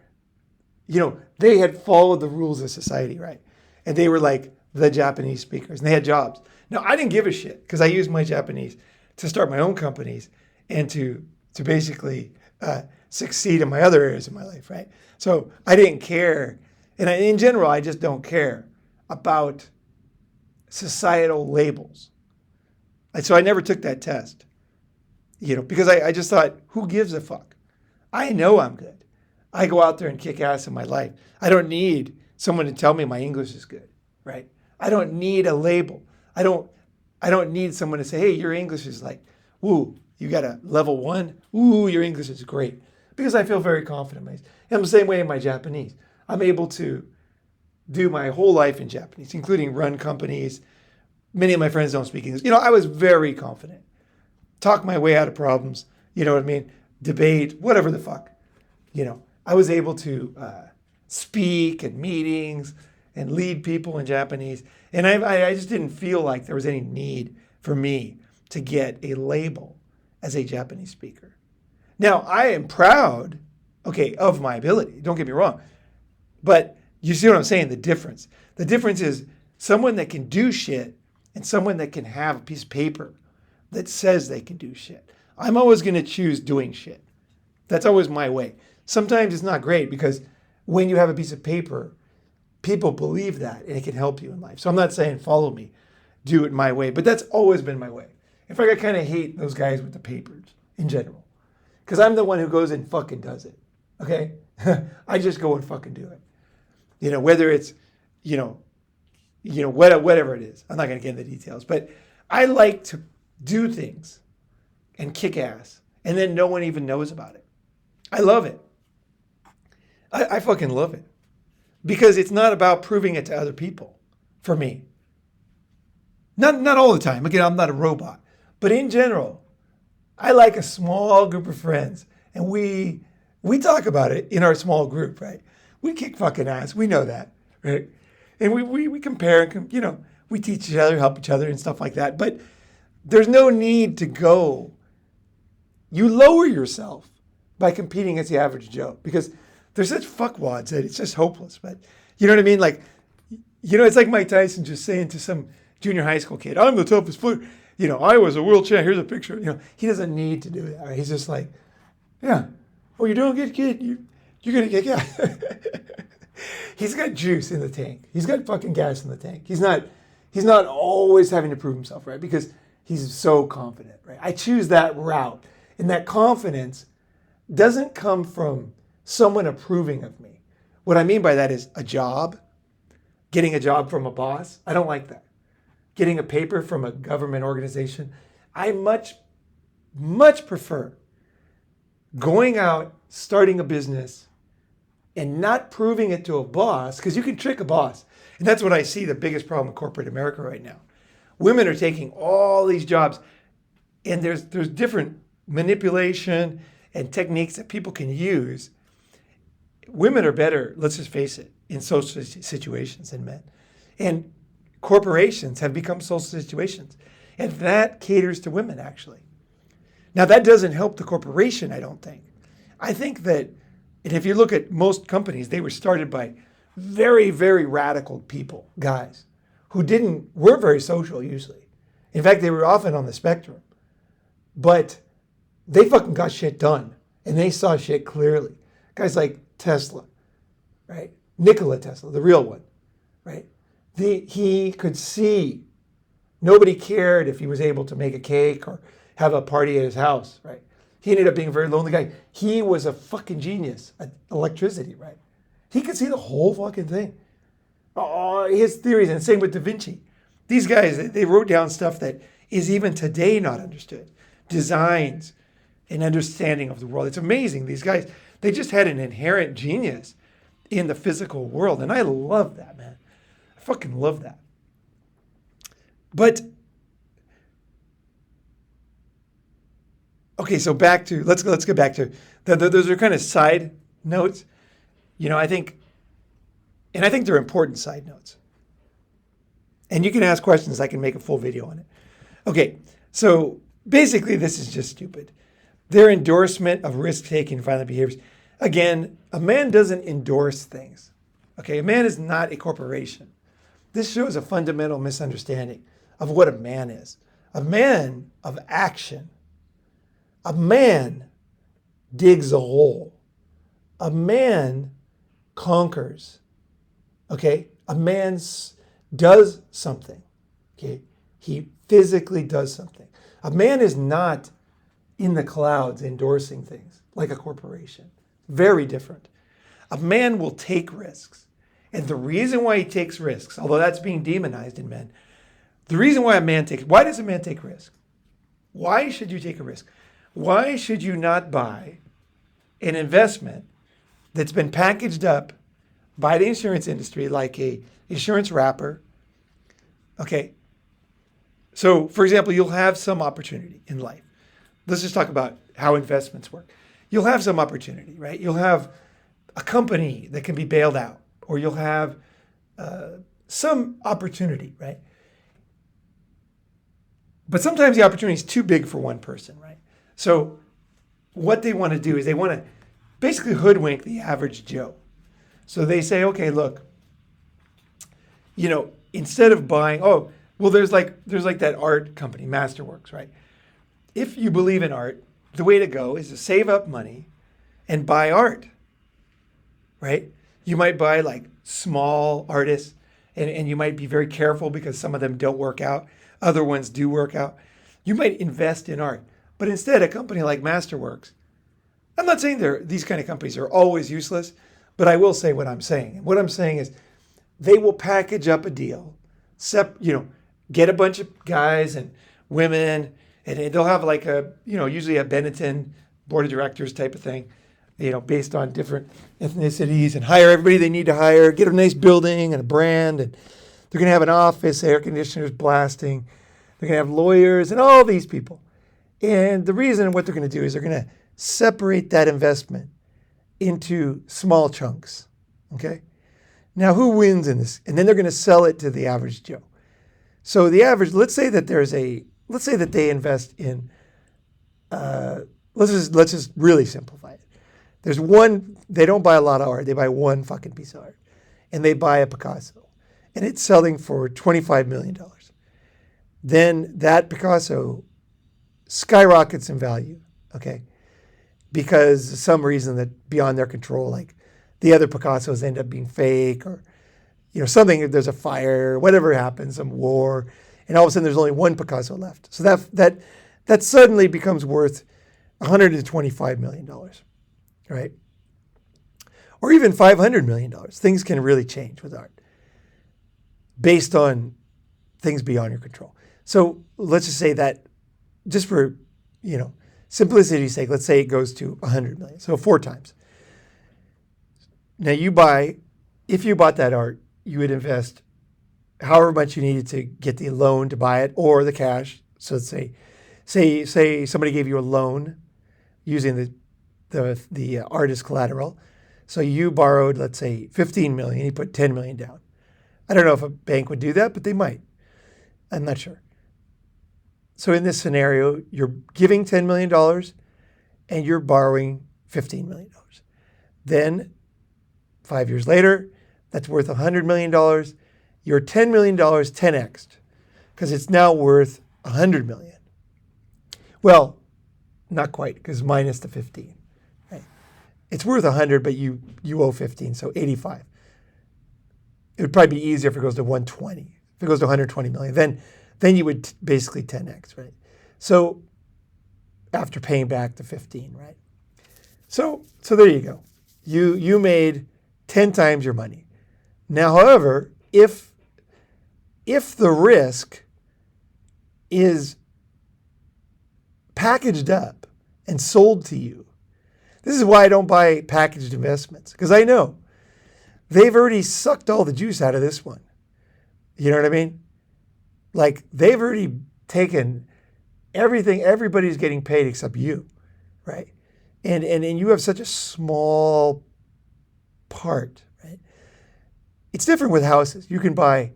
they had followed the rules of society, right? And they were like the Japanese speakers and they had jobs. Now, I didn't give a shit because I used my Japanese to start my own companies and to basically succeed in my other areas of my life, right? So I didn't care. And in general, I just don't care about societal labels. And so I never took that test, because I just thought, who gives a fuck? I know I'm good. I go out there and kick ass in my life. I don't need someone to tell me my English is good, right? I don't need a label. I don't need someone to say, hey, your English is like, woo, you got a level 1. Ooh, your English is great. Because I feel very confident in myself. And I'm the same way in my Japanese. I'm able to do my whole life in Japanese, including run companies. Many of my friends don't speak English. I was very confident. Talk my way out of problems. You know what I mean? Debate, whatever the fuck. I was able to speak at meetings and lead people in Japanese. And I just didn't feel like there was any need for me to get a label as a Japanese speaker. Now, I am proud, of my ability. Don't get me wrong. But you see what I'm saying? The difference. The difference is someone that can do shit and someone that can have a piece of paper that says they can do shit. I'm always going to choose doing shit. That's always my way. Sometimes it's not great because when you have a piece of paper, people believe that and it can help you in life. So I'm not saying follow me, do it my way, but that's always been my way. In fact, I kind of hate those guys with the papers in general because I'm the one who goes and fucking does it. Okay? I just go and fucking do it. Whether it's, whatever it is. I'm not going to get into the details, but I like to do things and kick ass and then no one even knows about it. I love it. I fucking love it because it's not about proving it to other people for me. Not all the time. Again, I'm not a robot, but in general, I like a small group of friends and we talk about it in our small group, right? We kick fucking ass. We know that, right? And we compare and, we teach each other, help each other and stuff like that. But there's no need to go. You lower yourself by competing against the average Joe because they're such fuckwads that it's just hopeless. But you know what I mean? Like, it's like Mike Tyson just saying to some junior high school kid, I'm the toughest fighter. I was a world champ. Here's a picture. He doesn't need to do that. Right? He's just like, yeah. Oh, you're doing good, kid. You're going to get gas. He's got juice in the tank. He's got fucking gas in the tank. He's not always having to prove himself, right? Because he's so confident, right? I choose that route. And that confidence doesn't come from someone approving of me. What I mean by that is a job, getting a job from a boss. I don't like that. Getting a paper from a government organization. I much prefer going out, starting a business, and not proving it to a boss, because you can trick a boss. And that's what I see the biggest problem in corporate America right now. Women are taking all these jobs, and there's different manipulation and techniques that people can use. Women are better, let's just face it, in social situations than men. And corporations have become social situations. And that caters to women, actually. Now, that doesn't help the corporation, I don't think. I think that, and if you look at most companies, they were started by very, very radical people, guys, who weren't very social usually. In fact, they were often on the spectrum. But they fucking got shit done. And they saw shit clearly. Guys like Tesla, right? Nikola Tesla, the real one, right? He could see. Nobody cared if he was able to make a cake or have a party at his house, right? He ended up being a very lonely guy. He was a fucking genius at electricity, right? He could see the whole fucking thing. his theories, and same with Da Vinci. These guys, they wrote down stuff that is even today not understood. Designs and understanding of the world. It's amazing. These guys, they just had an inherent genius in the physical world. And I love that, man. I fucking love that. But, okay, so back to, let's get back to, those are kind of side notes. I think they're important side notes. And you can ask questions. I can make a full video on it. Okay, so basically this is just stupid. Their endorsement of risk-taking violent behaviors. Again, a man doesn't endorse things. Okay, a man is not a corporation. This shows a fundamental misunderstanding of what a man is. A man of action. A man digs a hole. A man conquers. Okay, a man does something. Okay, he physically does something. A man is not in the clouds endorsing things like a corporation. Very different. A man will take risks. And the reason why he takes risks, although that's being demonized in men, the reason why why does a man take risk? Why should you take a risk? Why should you not buy an investment that's been packaged up by the insurance industry like a insurance wrapper? Okay. So, for example, you'll have some opportunity in life. Let's just talk about how investments work. You'll have some opportunity, right? You'll have a company that can be bailed out, or you'll have some opportunity, right? But sometimes the opportunity is too big for one person, right? So what they want to do is they want to basically hoodwink the average Joe. So they say, okay, look, instead of buying, there's like that art company, Masterworks, right? If you believe in art, the way to go is to save up money and buy art, right? You might buy like small artists and you might be very careful because some of them don't work out. Other ones do work out. You might invest in art. But instead, a company like Masterworks, I'm not saying these kind of companies are always useless, but I will say what I'm saying. And what I'm saying is they will package up a deal, get a bunch of guys and women, and they'll have like usually a Benetton board of directors type of thing, based on different ethnicities, and hire everybody they need to hire, get a nice building and a brand, and they're going to have an office, air conditioners blasting, they're going to have lawyers and all these people. And the reason what they're going to do is they're going to separate that investment into small chunks, okay? Now, who wins in this? And then they're going to sell it to the average Joe. So the average, let's say that they invest in, let's just really simplify it. There's one, they don't buy a lot of art, they buy one fucking piece of art. And they buy a Picasso. And it's selling for $25 million. Then that Picasso skyrockets in value, okay? Because of some reason that beyond their control, like the other Picassos end up being fake, or something, there's a fire, whatever happens, some war, and all of a sudden there's only one Picasso left. So that suddenly becomes worth $125 million, right? Or even $500 million. Things can really change with art based on things beyond your control. So let's just say that, just for simplicity's sake, let's say it goes to 100 million, so 4 times. Now if you bought that art, you would invest however much you needed to get the loan to buy it, or the cash. So let's say somebody gave you a loan using the art as collateral. So you borrowed, let's say, 15 million, you put 10 million down. I don't know if a bank would do that, but they might. I'm not sure. So in this scenario, you're giving $10 million and you're borrowing $15 million. Then 5 years later, that's worth $100 million. Your $10 million 10x'd because it's now worth $100 million. Well, not quite, because minus the 15. Right? It's worth 100, but you owe 15, so 85. It would probably be easier if it goes to 120. If it goes to 120 million, then you would basically 10x, right? So after paying back the 15, right? So there you go. You made 10 times your money. Now, however, if the risk is packaged up and sold to you, this is why I don't buy packaged investments, because I know they've already sucked all the juice out of this one. You know what I mean? Like, they've already taken everything. Everybody's getting paid except you, right? And you have such a small part, right? It's different with houses. You can buy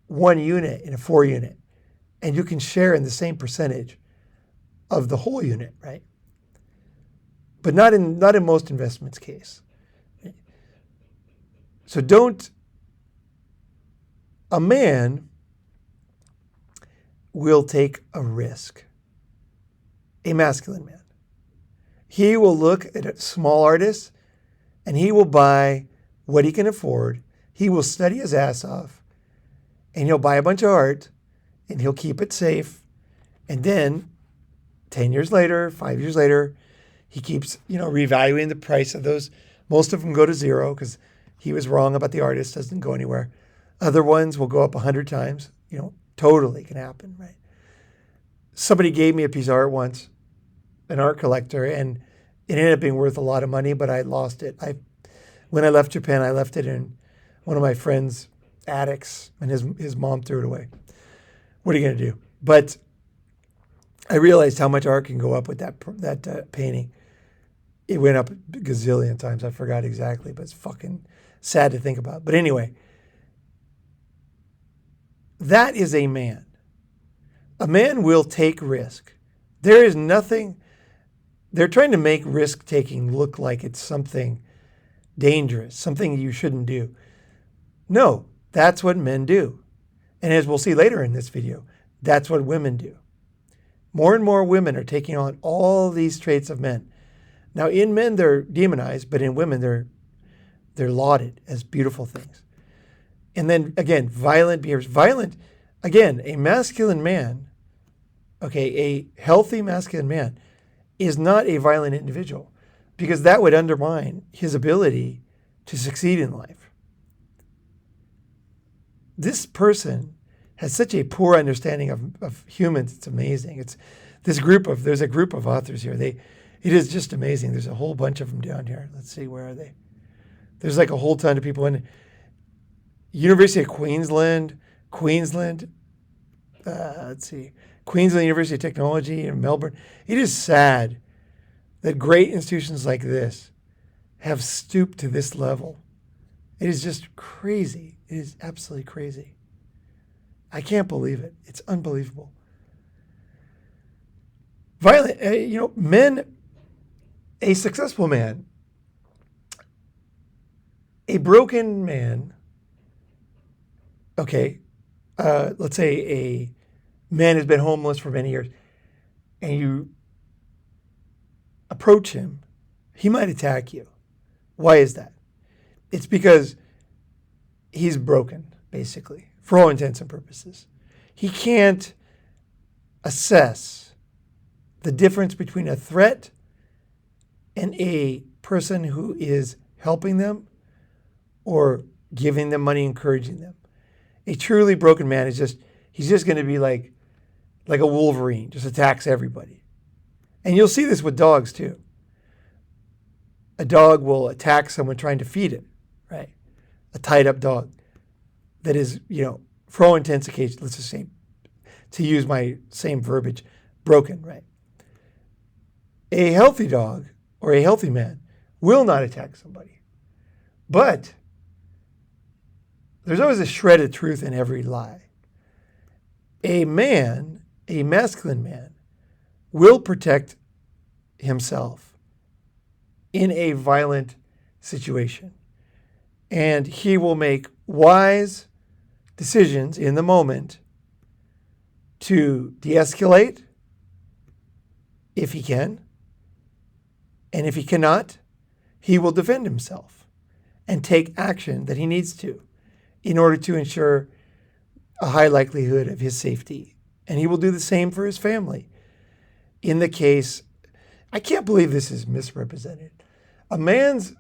one unit in a 4-unit, and you can share in the same percentage of the whole unit, right? But not in most investments case. Right? So a man will take a risk. A masculine man. He will look at a small artist and he will buy what he can afford. He will study his ass off and he'll buy a bunch of art and he'll keep it safe. And then 10 years later, 5 years later, he keeps, reevaluating the price of those. Most of them go to zero because he was wrong about the artist, doesn't go anywhere. Other ones will go up 100 times. Totally can happen, right? Somebody gave me a piece of art once, an art collector, and it ended up being worth a lot of money, but I lost it. When I left Japan, I left it in one of my friend's attics, and his mom threw it away. What are you going to do? But I realized how much art can go up with that painting. It went up a gazillion times. I forgot exactly, but it's fucking sad to think about. But anyway, that is a man. A man will take risk. There is nothing. They're trying to make risk taking look like it's something dangerous, something you shouldn't do. No, that's what men do. And as we'll see later in this video, that's what women do. More and more women are taking on all these traits of men. Now, in men, they're demonized, but in women, they're lauded as beautiful things. And then, again, violent behaviors. Violent, again, a masculine man, a healthy masculine man is not a violent individual because that would undermine his ability to succeed in life. This person has such a poor understanding of humans. It's amazing. There's a group of authors here. It is just amazing. There's a whole bunch of them down here. Let's see, where are they? There's like a whole ton of people in University of Queensland. Let's see, Queensland University of Technology in Melbourne. It is sad that great institutions like this have stooped to this level. It is just crazy. It is absolutely crazy. I can't believe it. It's unbelievable. Violent, men, a successful man, a broken man, let's say a man has been homeless for many years, and you approach him, he might attack you. Why is that? It's because he's broken, basically, for all intents and purposes. He can't assess the difference between a threat and a person who is helping them or giving them money, encouraging them. A truly broken man he's just going to be like a Wolverine, just attacks everybody. And you'll see this with dogs too. A dog will attack someone trying to feed it, right? A tied up dog that is, for all intents and occasions, let's just say, to use my same verbiage, broken, right? A healthy dog or a healthy man will not attack somebody. But there's always a shred of truth in every lie. A masculine man, will protect himself in a violent situation. And he will make wise decisions in the moment to de-escalate if he can. And if he cannot, he will defend himself and take action that he needs to in order to ensure a high likelihood of his safety. And he will do the same for his family. In the case, I can't believe this is misrepresented. A man's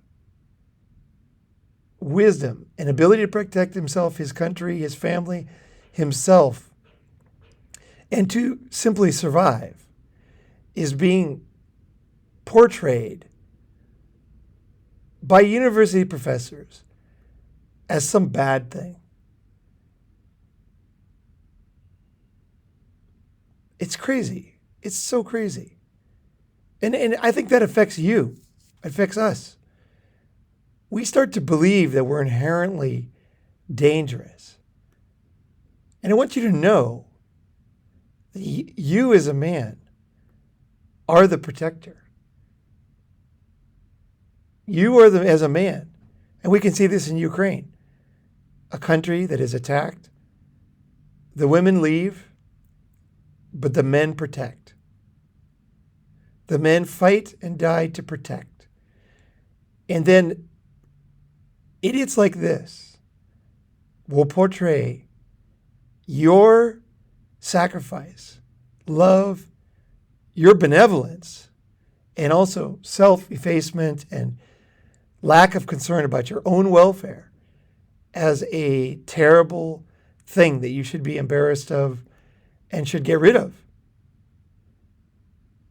wisdom and ability to protect himself, his country, his family, himself, and to simply survive is being portrayed by university professors as some bad thing. It's crazy. It's so crazy. And I think that affects you. It affects us. We start to believe that we're inherently dangerous. And I want you to know that you as a man are the protector. You are as a man. And we can see this in Ukraine, a country that is attacked. The women leave, but the men protect. The men fight and die to protect. And then idiots like this will portray your sacrifice, love, your benevolence, and also self-effacement and lack of concern about your own welfare as a terrible thing that you should be embarrassed of and should get rid of.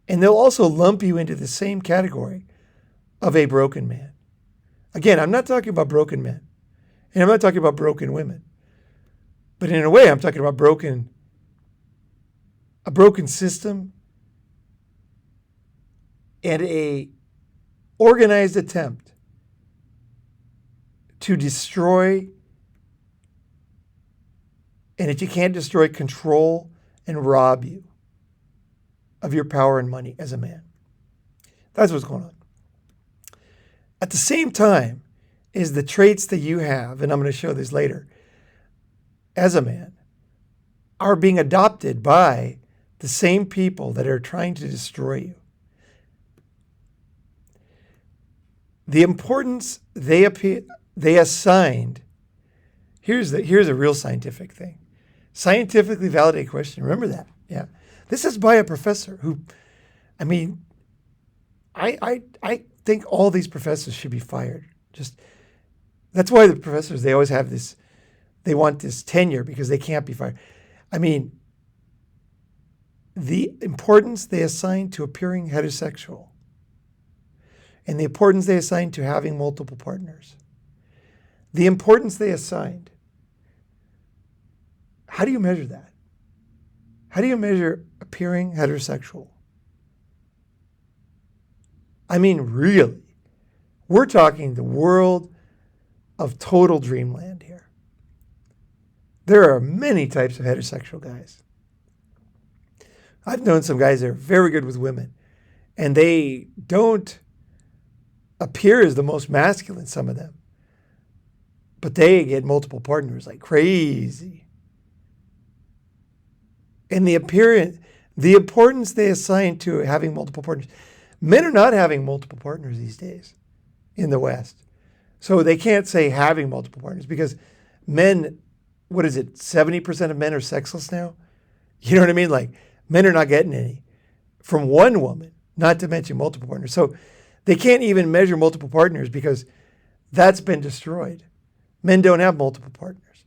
And they'll also lump you into the same category of a broken man. Again, I'm not talking about broken men, and I'm not talking about broken women. But in a way, I'm talking about a broken system and a organized attempt to destroy, and if you can't destroy, control and rob you of your power and money as a man. That's what's going on. At the same time is the traits that you have, and I'm going to show this later, as a man, are being adopted by the same people that are trying to destroy you. The importance they assigned, here's a real scientific thing. Scientifically validated question. Remember that. Yeah. This is by a professor who, I mean, I think all these professors should be fired. That's why the professors, they always have this, they want this tenure because they can't be fired. I mean, the importance they assign to appearing heterosexual and the importance they assign to having multiple partners, the importance they assigned, how do you measure that? How do you measure appearing heterosexual? I mean, really, we're talking the world of total dreamland here. There are many types of heterosexual guys. I've known some guys that are very good with women, and they don't appear as the most masculine, some of them, but they get multiple partners like crazy. And the importance they assign to having multiple partners. Men are not having multiple partners these days in the West. So they can't say having multiple partners because men, what is it, 70% of men are sexless now? You know what I mean? Like, men are not getting any from one woman, not to mention multiple partners. So they can't even measure multiple partners because that's been destroyed. Men don't have multiple partners.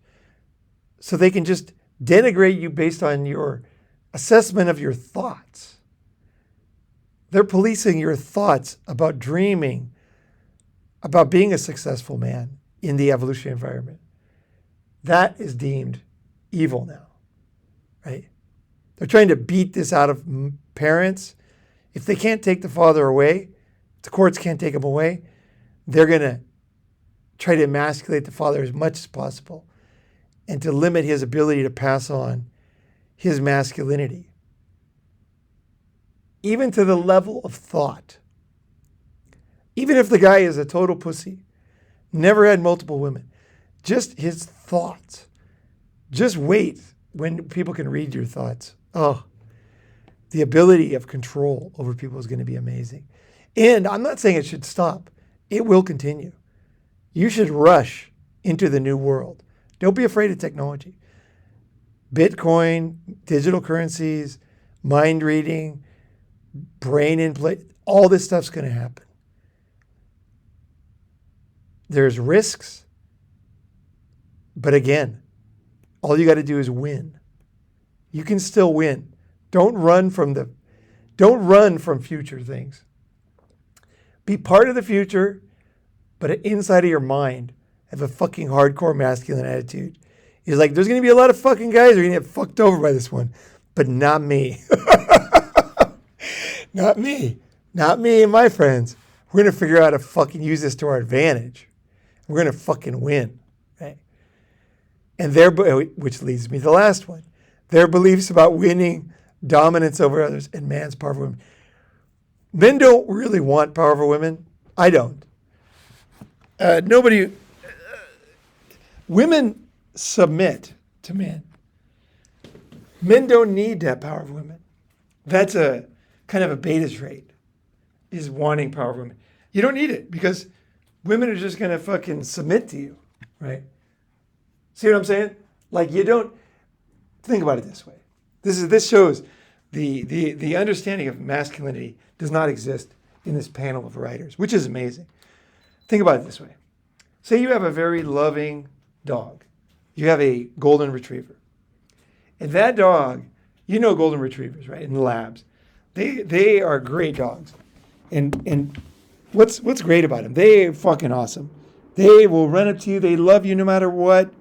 So they can just denigrate you based on your assessment of your thoughts. They're policing your thoughts about dreaming, about being a successful man in the evolutionary environment. That is deemed evil now, right? They're trying to beat this out of parents. If they can't take the father away, if the courts can't take him away, they're going to try to emasculate the father as much as possible and to limit his ability to pass on his masculinity, even to the level of thought. Even if the guy is a total pussy, never had multiple women, just his thoughts. Just wait when people can read your thoughts. Oh, the ability of control over people is going to be amazing. And I'm not saying it should stop. It will continue. You should rush into the new world. Don't be afraid of technology. Bitcoin, digital currencies, mind reading, brain input, all this stuff's going to happen. There's risks But again, all you got to do is win. You can still win. Don't run from future things. Be part of the future, but inside of your mind, have a fucking hardcore masculine attitude. He's like, there's going to be a lot of fucking guys who are going to get fucked over by this one, but not me. Not me. Not me and my friends. We're going to figure out how to fucking use this to our advantage. We're going to fucking win. Right? And which leads me to the last one. Their beliefs about winning dominance over others and man's powerful women. Men don't really want powerful women. I don't. Women submit to men. Men don't need to have powerful women. That's a kind of a beta trait, is wanting powerful women. You don't need it because women are just going to fucking submit to you, right? See what I'm saying? Like, you don't think about it this way. This shows the understanding of masculinity does not exist in this panel of writers, which is amazing. Think about it this way. Say you have a very loving dog. You have a golden retriever. And that dog, you know golden retrievers, right? In the labs. They are great dogs. And what's great about them? They're fucking awesome. They will run up to you. They love you no matter what.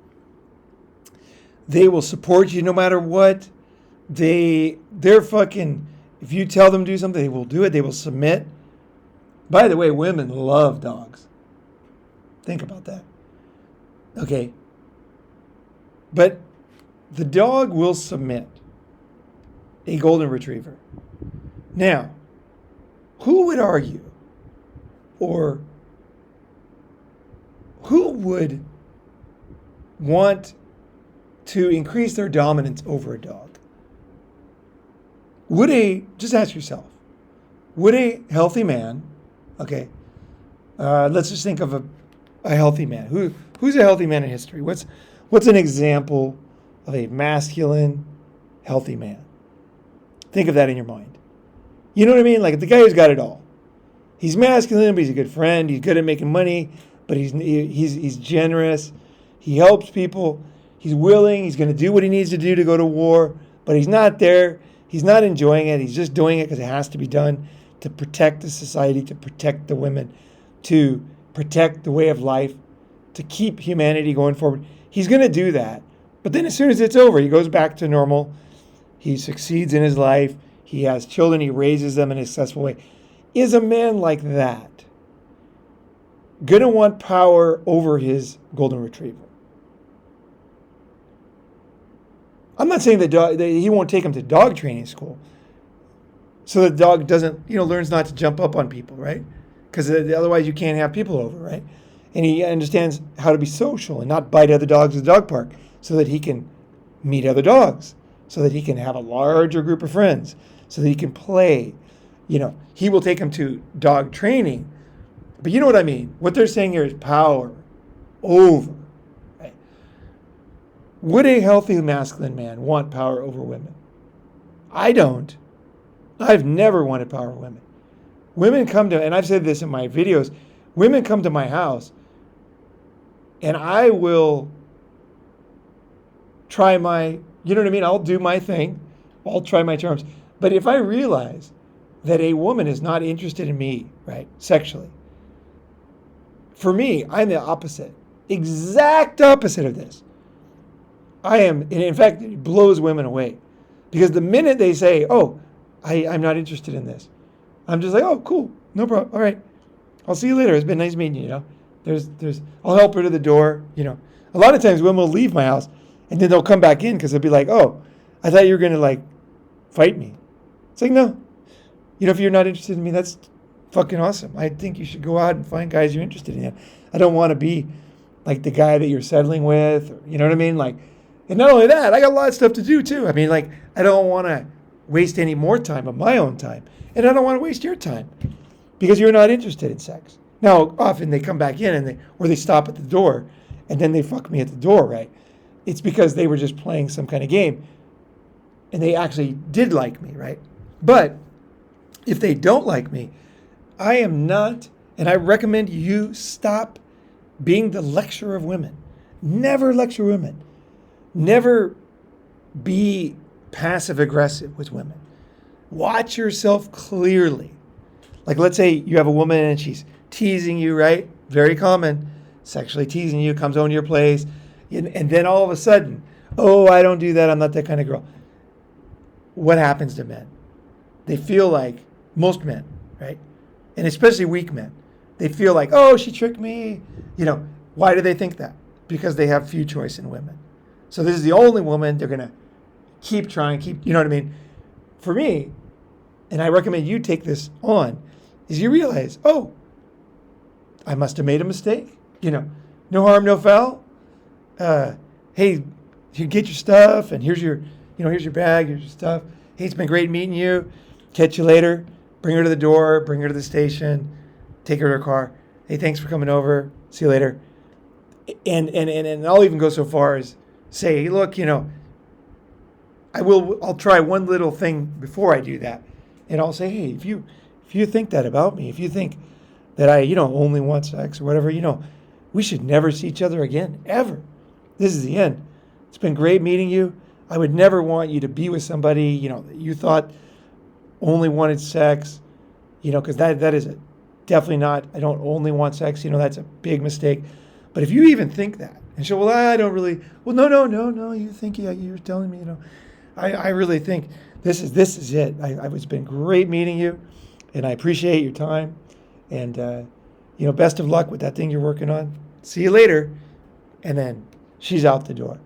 They will support you no matter what. They're fucking, if you tell them to do something, they will do it. They will submit. By the way, women love dogs. Think about that. Okay. But the dog will submit. A golden retriever. Now, who would argue, or who would want to increase their dominance over a dog? Just ask yourself, would a healthy man, okay, let's just think of a healthy man. Who's a healthy man in history? What's an example of a masculine, healthy man? Think of that in your mind. You know what I mean? Like the guy who's got it all. He's masculine, but he's a good friend. He's good at making money, but he's generous. He helps people. He's willing. He's going to do what he needs to do to go to war, but he's not there. He's not enjoying it. He's just doing it because it has to be done to protect the society, to protect the women, to protect the way of life, to keep humanity going forward. He's going to do that. But then as soon as it's over, he goes back to normal. He succeeds in his life. He has children. He raises them in a successful way. Is a man like that going to want power over his golden retriever? I'm not saying that he won't take him to dog training school so the dog doesn't, learns not to jump up on people, right? Because otherwise you can't have people over, right? And he understands how to be social and not bite other dogs at the dog park so that he can meet other dogs, so that he can have a larger group of friends, so that he can play. He will take him to dog training. But you know what I mean? What they're saying here is power over. Right? Would a healthy masculine man want power over women? I don't. I've never wanted power over women. Women come to, and I've said this in my videos, women come to my house and I will try I'll do my thing. I'll try my charms. But if I realize that a woman is not interested in me, right, sexually, for me, I'm the opposite. Exact opposite of this. I am, and in fact, it blows women away. Because the minute they say, oh, I'm not interested in this, I'm just like, oh, cool, no problem, all right. I'll see you later. It's been nice meeting you, I'll help her to the door, A lot of times women will leave my house and then they'll come back in because they'll be like, oh, I thought you were going to fight me. It's like, no. If you're not interested in me, that's fucking awesome. I think you should go out and find guys you're interested in. I don't want to be like the guy that you're settling with. Or, you know what I mean? And not only that, I got a lot of stuff to do too. I mean, I don't want to waste any more time of my own time. And I don't want to waste your time because you're not interested in sex. Now, often they come back in or they stop at the door and then they fuck me at the door, right? It's because they were just playing some kind of game and they actually did like me, right? But if they don't like me, I am not, and I recommend you stop being the lecturer of women. Never lecture women. Never be passive aggressive with women. Watch yourself clearly. Like, let's say you have a woman and she's teasing you, right? Very common. Sexually teasing you, comes on your place. And then all of a sudden, oh, I don't do that. I'm not that kind of girl. What happens to men? They feel like, most men, right? And especially weak men. They feel like, oh, she tricked me. Why do they think that? Because they have few choice in women. So this is the only woman they're going to keep trying, you know what I mean? For me, and I recommend you take this on, is you realize, oh, I must have made a mistake. No harm, no foul. Hey, you get your stuff, and here's your bag, here's your stuff. Hey, it's been great meeting you. Catch you later. Bring her to the door, bring her to the station, take her to her car. Hey, thanks for coming over. See you later. And I'll even go so far as say, hey, look, I'll try one little thing before I do that. And I'll say, hey, if you think that about me, if you think that I, only want sex or whatever, we should never see each other again, ever. This is the end. It's been great meeting you. I would never want you to be with somebody, that you thought only wanted sex, because that is definitely not, I don't only want sex, that's a big mistake. But if you even think that, and so, well, I don't really, well, no, you think, you're telling me, I really think this is it. It's been great meeting you, and I appreciate your time. And, best of luck with that thing you're working on. See you later. And then she's out the door.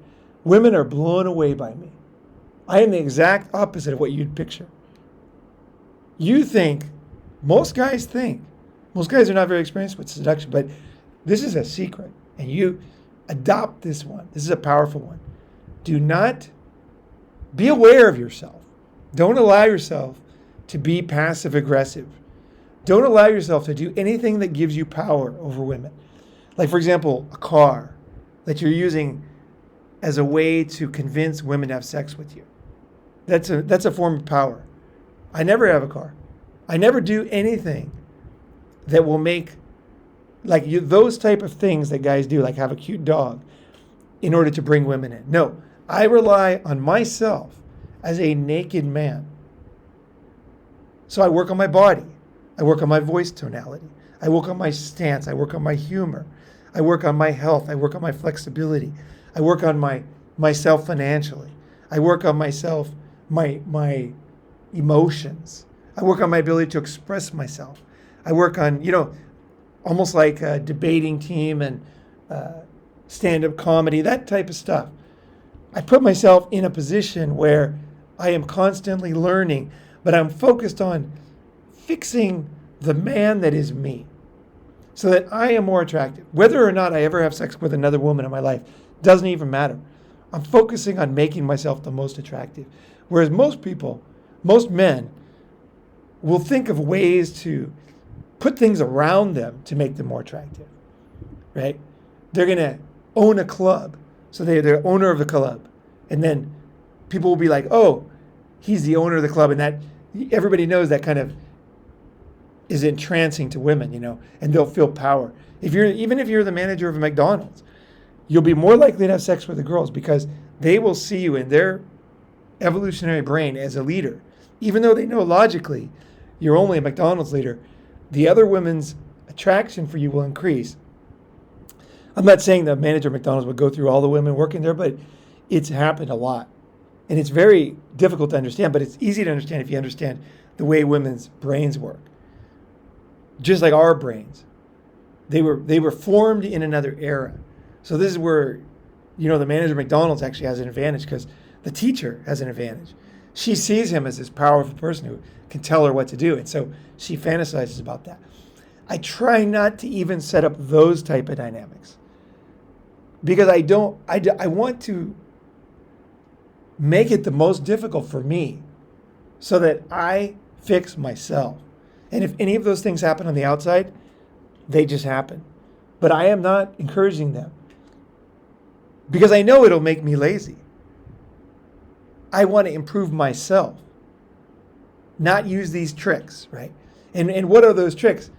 Women are blown away by me. I am the exact opposite of what you'd picture. Most guys are not very experienced with seduction, but this is a secret. And you adopt this one. This is a powerful one. Do not be aware of yourself. Don't allow yourself to be passive aggressive. Don't allow yourself to do anything that gives you power over women. Like, for example, a car that you're using as a way to convince women to have sex with you. That's a form of power. I never have a car. I never do anything that will make, those type of things that guys do, like have a cute dog, in order to bring women in. No, I rely on myself as a naked man. So I work on my body. I work on my voice tonality. I work on my stance. I work on my humor. I work on my health. I work on my flexibility. I work on myself financially. I work on myself, my emotions. I work on my ability to express myself. I work on, almost like a debating team and stand-up comedy, that type of stuff. I put myself in a position where I am constantly learning, but I'm focused on fixing the man that is me so that I am more attractive. Whether or not I ever have sex with another woman in my life doesn't even matter. I'm focusing on making myself the most attractive. Whereas most men will think of ways to put things around them to make them more attractive, right? They're going to own a club. So they're the owner of the club. And then people will be like, oh, he's the owner of the club. And that everybody knows that kind of is entrancing to women, and they'll feel power. Even if you're the manager of a McDonald's, you'll be more likely to have sex with the girls because they will see you in their evolutionary brain as a leader. Even though they know logically you're only a McDonald's leader, the other women's attraction for you will increase. I'm not saying the manager of McDonald's would go through all the women working there, but it's happened a lot. And it's very difficult to understand, but it's easy to understand if you understand the way women's brains work. Just like our brains. They were formed in another era. So this is where, the manager of McDonald's actually has an advantage because the teacher has an advantage. She sees him as this powerful person who can tell her what to do. And so she fantasizes about that. I try not to even set up those type of dynamics because I want to make it the most difficult for me so that I fix myself. And if any of those things happen on the outside, they just happen. But I am not encouraging them because I know it'll make me lazy. I want to improve myself, not use these tricks, right? And what are those tricks?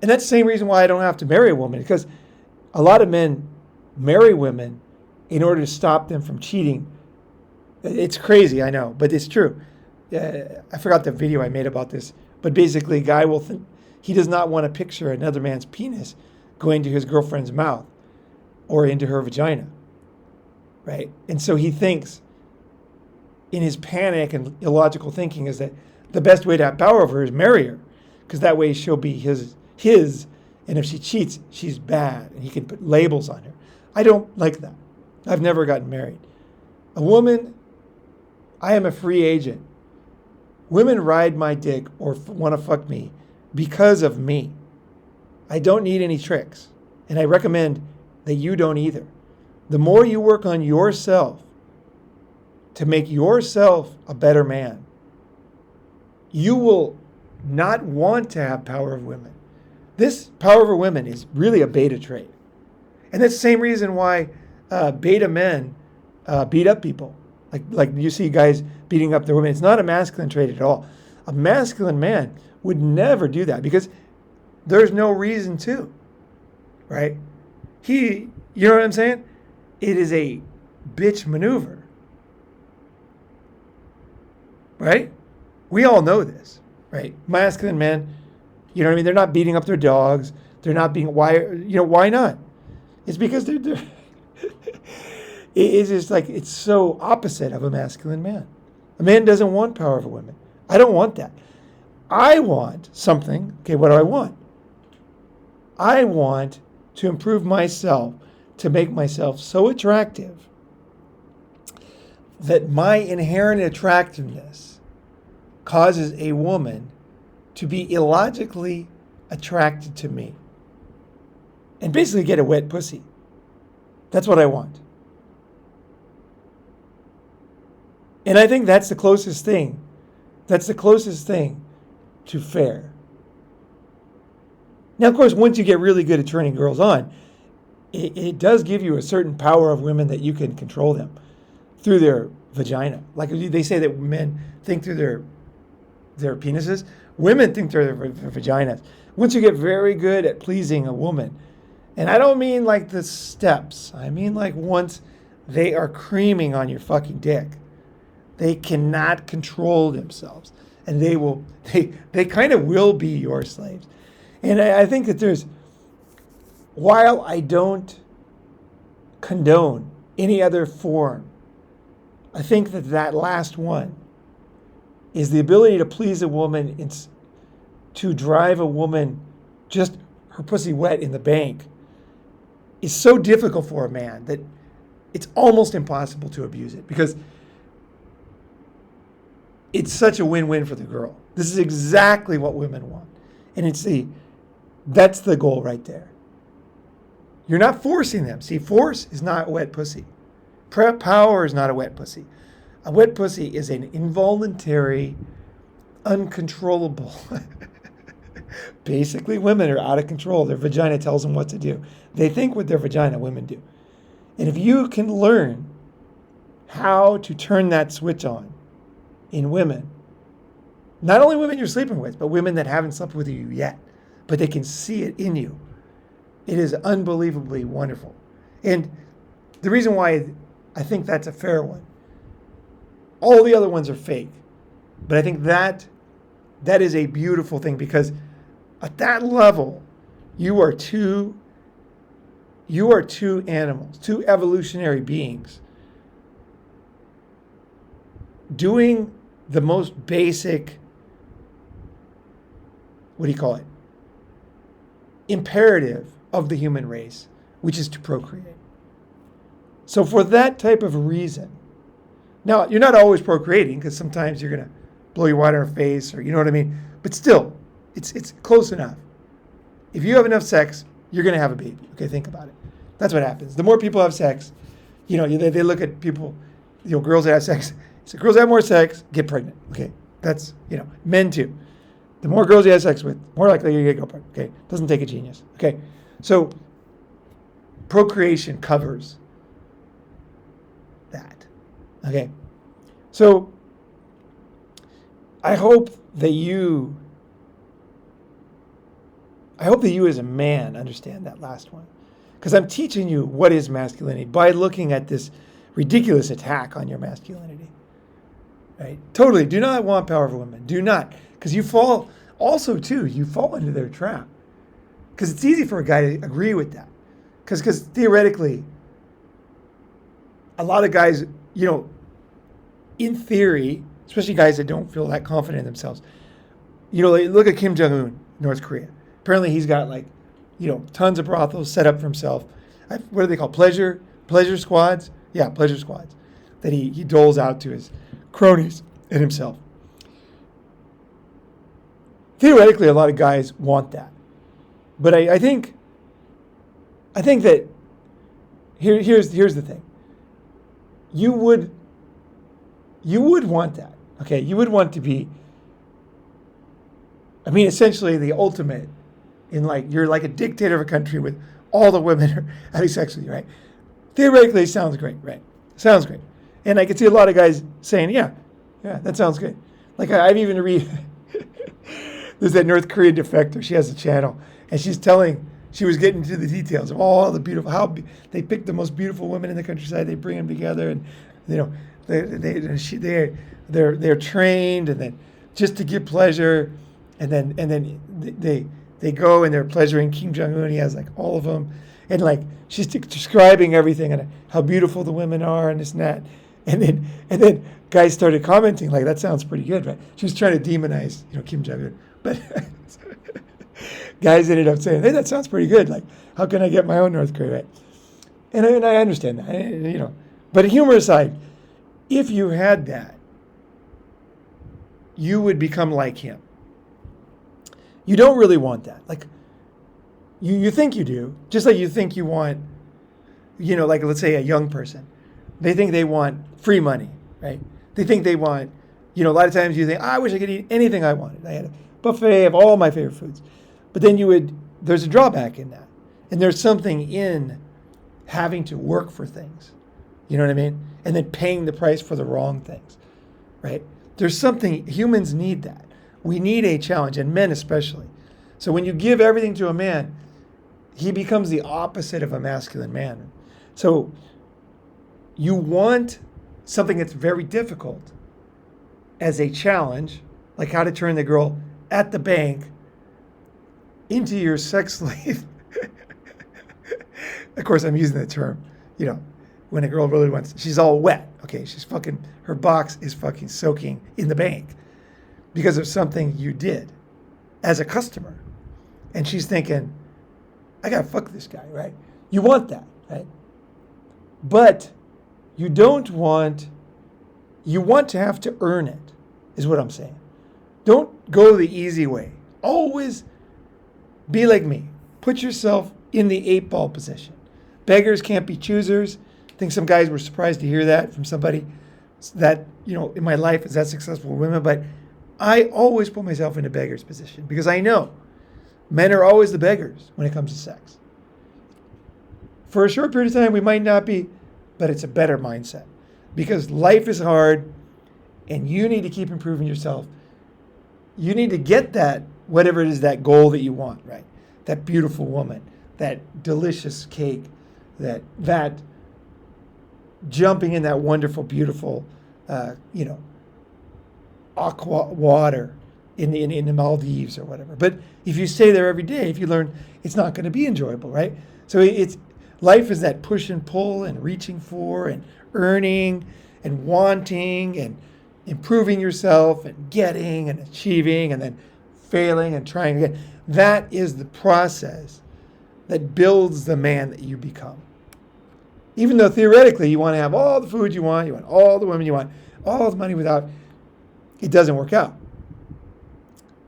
And that's the same reason why I don't have to marry a woman, because a lot of men marry women in order to stop them from cheating. It's crazy, I know, but it's true. I forgot the video I made about this, but basically, a guy will think he does not want to picture another man's penis going to his girlfriend's mouth or into her vagina, right? And so he thinks, in his panic and illogical thinking, is that the best way to have power over her is marry her, because that way she'll be his, and if she cheats, she's bad, and he can put labels on her. I don't like that. I've never gotten married. A woman, I am a free agent. Women ride my dick or want to fuck me because of me. I don't need any tricks, and I recommend that you don't either. The more you work on yourself to make yourself a better man, you will not want to have power of women. This power over women is really a beta trait. And that's the same reason why beta men beat up people. Like you see guys beating up their women. It's not a masculine trait at all. A masculine man would never do that because there's no reason to, right? You know what I'm saying? It is a bitch maneuver, right? We all know this, right? Masculine men, you know what I mean? They're not beating up their dogs. They're not being, why not? It's because they're it's just like, it's so opposite of a masculine man. A man doesn't want power over women. I don't want that. I want something. Okay, what do I want? I want to improve myself, to make myself so attractive that my inherent attractiveness causes a woman to be illogically attracted to me and basically get a wet pussy. That's what I want. And I think that's the closest thing. That's the closest thing to fair. Now, of course, once you get really good at turning girls on, it does give you a certain power of women that you can control them through their vagina. Like they say that men think through their penises. Women think through their vaginas. Once you get very good at pleasing a woman, and I don't mean like the steps. I mean like once they are creaming on your fucking dick, they cannot control themselves, and they kind of will be your slaves. And I think that while I don't condone any other form, I think that last one is the ability to please a woman, to drive a woman just her pussy wet in the bank, is so difficult for a man that it's almost impossible to abuse it because it's such a win-win for the girl. This is exactly what women want. And that's the goal right there. You're not forcing them. See, force is not wet pussy. Power is not a wet pussy. A wet pussy is an involuntary, uncontrollable. Basically, women are out of control. Their vagina tells them what to do. They think with their vagina, women do. And if you can learn how to turn that switch on in women, not only women you're sleeping with, but women that haven't slept with you yet, but they can see it in you, it is unbelievably wonderful. And the reason why I think that's a fair one, all the other ones are fake, but I think that is a beautiful thing because at that level, you are two animals, two evolutionary beings doing the most basic, imperative of the human race, which is to procreate. So for that type of reason, now you're not always procreating because sometimes you're going to blow your wad in her face or you know what I mean, but still, it's close enough. If you have enough sex, you're going to have a baby. Okay, think about it. That's what happens. The more people have sex, they look at people, girls that have sex. So girls that have more sex get pregnant. Okay, that's, men too. The more girls you have sex with, more likely you get pregnant. Okay, doesn't take a genius. Okay, so procreation covers that. Okay, so I hope that you as a man understand that last one. Because I'm teaching you what is masculinity by looking at this ridiculous attack on your masculinity. Right? Totally. Do not want powerful women. Do not. Because you fall, also too, you fall into their trap. Because it's easy for a guy to agree with that. Because theoretically, a lot of guys, in theory, especially guys that don't feel that confident in themselves, like, look at Kim Jong-un, North Korea. Apparently he's got tons of brothels set up for himself. What do they call pleasure squads? Yeah, pleasure squads that he doles out to his cronies and himself. Theoretically, a lot of guys want that, but I think that here's the thing. You would want that, okay? You would want to be. I mean, essentially the ultimate in you're like a dictator of a country with all the women are having sex with you, right? Theoretically, it sounds great, right? Sounds great. And I can see a lot of guys saying, yeah, that sounds good. I've even read, there's that North Korean defector, she has a channel, and she was getting into the details of all the beautiful, how they pick the most beautiful women in the countryside, they bring them together, and, they're trained, and then just to give pleasure, and then they go and they're pleasuring Kim Jong-un. He has all of them, and she's describing everything and how beautiful the women are and this and that, and then guys started commenting that sounds pretty good, right? She was trying to demonize Kim Jong-un, but guys ended up saying, hey, that sounds pretty good. How can I get my own North Korea, right? And I understand that, But humor aside, if you had that, you would become like him. You don't really want that. You think you do, just like you think you want, let's say a young person. They think they want free money, right? They think they want, a lot of times you think, I wish I could eat anything I wanted. I had a buffet of all my favorite foods. But then there's a drawback in that. And there's something in having to work for things. You know what I mean? And then paying the price for the wrong things, right? There's something, humans need that. We need a challenge, and men especially. So when you give everything to a man, he becomes the opposite of a masculine man. So you want something that's very difficult as a challenge, like how to turn the girl at the bank into your sex slave. Of course, I'm using the term, when a girl really wants, she's all wet. Okay, her box is fucking soaking in the bank because of something you did as a customer. And she's thinking, I gotta fuck this guy, right? You want that, right? But you want to have to earn it, is what I'm saying. Don't go the easy way. Always be like me. Put yourself in the 8-ball position. Beggars can't be choosers. I think some guys were surprised to hear that from somebody that, in my life is that successful with women, but I always put myself in a beggar's position because I know men are always the beggars when it comes to sex. For a short period of time, we might not be, but it's a better mindset because life is hard and you need to keep improving yourself. You need to get that, whatever it is, that goal that you want, right? That beautiful woman, that delicious cake, that jumping in that wonderful, beautiful, aqua water in the Maldives or whatever. But if you stay there every day, if you learn, it's not going to be enjoyable, right? So life is that push and pull and reaching for and earning and wanting and improving yourself and getting and achieving and then failing and trying again. That is the process that builds the man that you become. Even though theoretically you want to have all the food you want all the women you want, all the money it doesn't work out.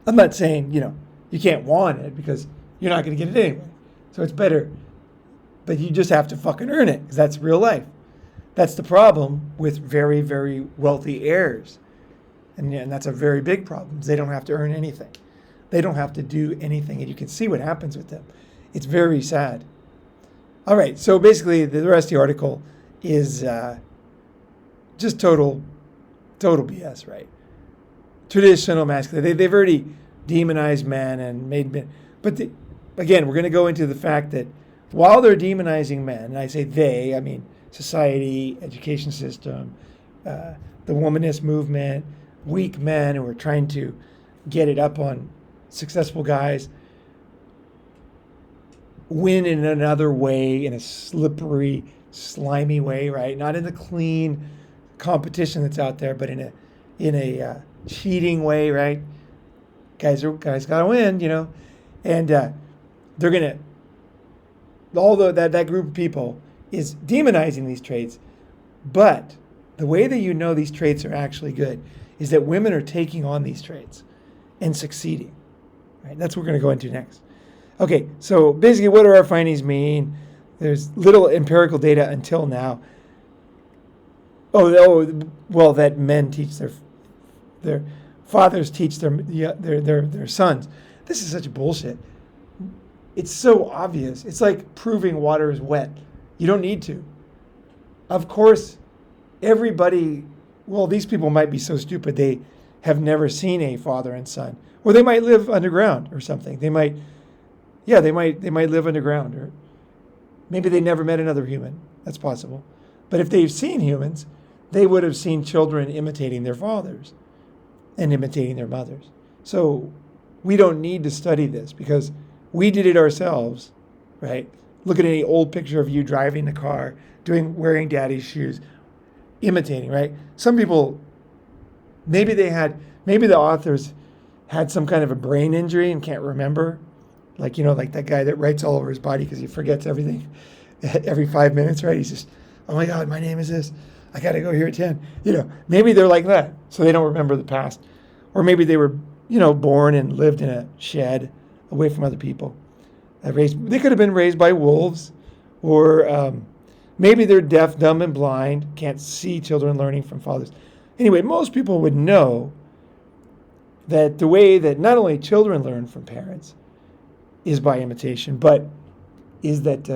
I'm not saying, you can't want it because you're not going to get it anyway. So it's better, but you just have to fucking earn it because that's real life. That's the problem with very, very wealthy heirs. And that's a very big problem. They don't have to earn anything. They don't have to do anything. And you can see what happens with them. It's very sad. All right. So basically, the rest of the article is just total BS, right? Traditional masculinity. They've already demonized men and made men. But again, we're going to go into the fact that while they're demonizing men, and I say they, I mean society, education system, the womanist movement, weak men who are trying to get it up on successful guys, win in another way, in a slippery, slimy way, right? Not in the clean competition that's out there, but in a cheating way, right? Guys gotta win, and they're gonna. Although that group of people is demonizing these traits, but the way that you know these traits are actually good is that women are taking on these traits and succeeding. Right? That's what we're going to go into next. Okay, so basically what do our findings mean? There's little empirical data until now. Well, that men teach their fathers teach their sons. This is such bullshit. It's so obvious. It's like proving water is wet. You don't need to. Of course, everybody, these people might be so stupid they have never seen a father and son. Or they might live underground or something. They might live underground, or maybe they never met another human. That's possible. But if they've seen humans, they would have seen children imitating their fathers and imitating their mothers. So we don't need to study this because we did it ourselves, right? Look at any old picture of you driving the car, wearing daddy's shoes, imitating, right? Some people, maybe the authors had some kind of a brain injury and can't remember. Like that guy that writes all over his body because he forgets everything every 5 minutes, right? He's just, oh my God, my name is this. I got to go here at 10. Maybe they're like that, so they don't remember the past. Or maybe they were, born and lived in a shed away from other people. They could have been raised by wolves, or maybe they're deaf, dumb, and blind, can't see children learning from fathers. Anyway, most people would know that the way that not only children learn from parents is by imitation, but is that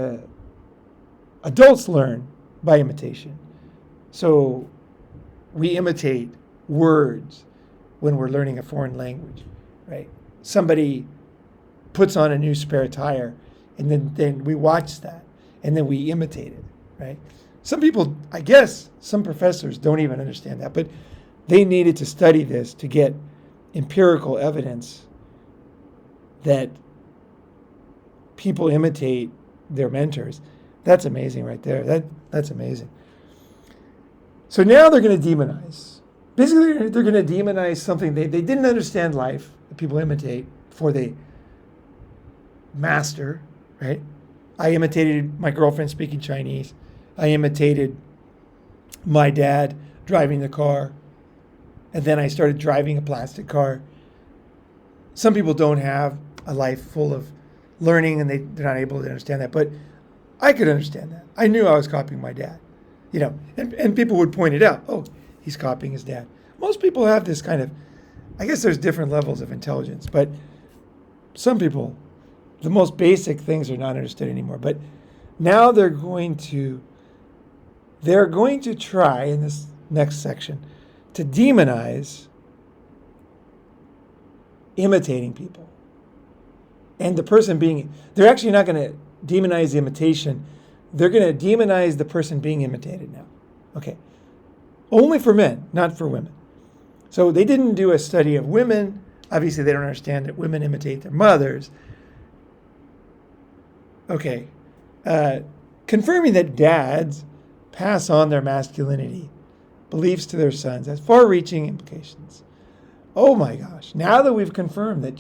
adults learn by imitation. So we imitate words when we're learning a foreign language, right? Somebody puts on a new spare tire, and then we watch that, and then we imitate it, right? Some people, I guess, some professors don't even understand that, but they needed to study this to get empirical evidence that people imitate their mentors. That's amazing right there. That's amazing. So now they're going to demonize. Basically, they're going to demonize something they didn't understand life, that people imitate before they master, right? I imitated my girlfriend speaking Chinese. I imitated my dad driving the car. And then I started driving a plastic car. Some people don't have a life full of learning and they're not able to understand that. But I could understand that. I knew I was copying my dad. And people would point it out. Oh, he's copying his dad. Most people have this kind of, I guess there's different levels of intelligence, but some people, the most basic things are not understood anymore. But now they're going to try in this next section to demonize imitating people. And the person they're actually not going to demonize the imitation. They're going to demonize the person being imitated now. Okay. Only for men, not for women. So they didn't do a study of women. Obviously, they don't understand that women imitate their mothers. Okay. Confirming that dads pass on their masculinity beliefs to their sons has far-reaching implications. Oh my gosh. Now that we've confirmed that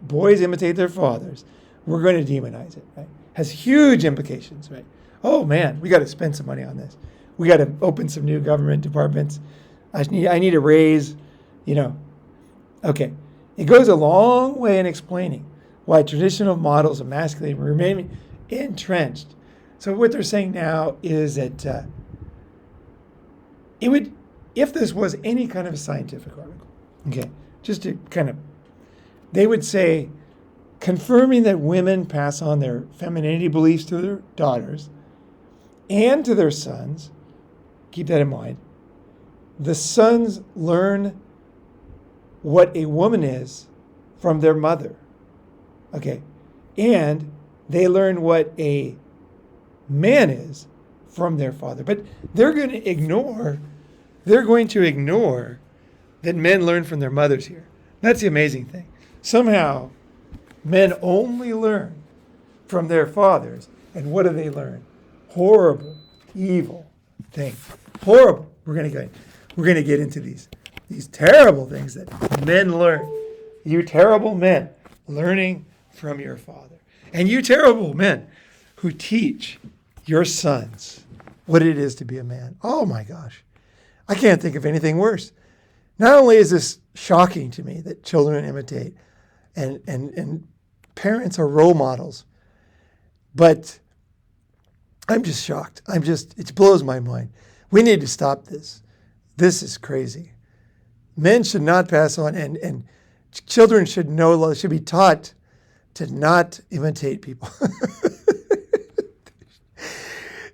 boys imitate their fathers, we're going to demonize it, right? Has huge implications, right? Oh man, we got to spend some money on this. We got to open some new government departments. I need a raise, Okay. It goes a long way in explaining why traditional models of masculinity remain entrenched. So what they're saying now is that if this was any kind of a scientific article, okay, just to they would say, confirming that women pass on their femininity beliefs to their daughters and to their sons, keep that in mind, the sons learn what a woman is from their mother, okay, and They learn what a man is from their father. But they're going to ignore that men learn from their mothers here. That's the amazing thing. Somehow, men only learn from their fathers. And what do they learn? Horrible, evil things. Horrible. We're going to get into these terrible things that men learn. You terrible men learning from your father. And you terrible men who teach your sons what it is to be a man. Oh my gosh. I can't think of anything worse. Not only is this shocking to me that children imitate and parents are role models, but I'm just shocked. It blows my mind. We need to stop this. This is crazy. Men should not pass on, and children should be taught to not imitate people.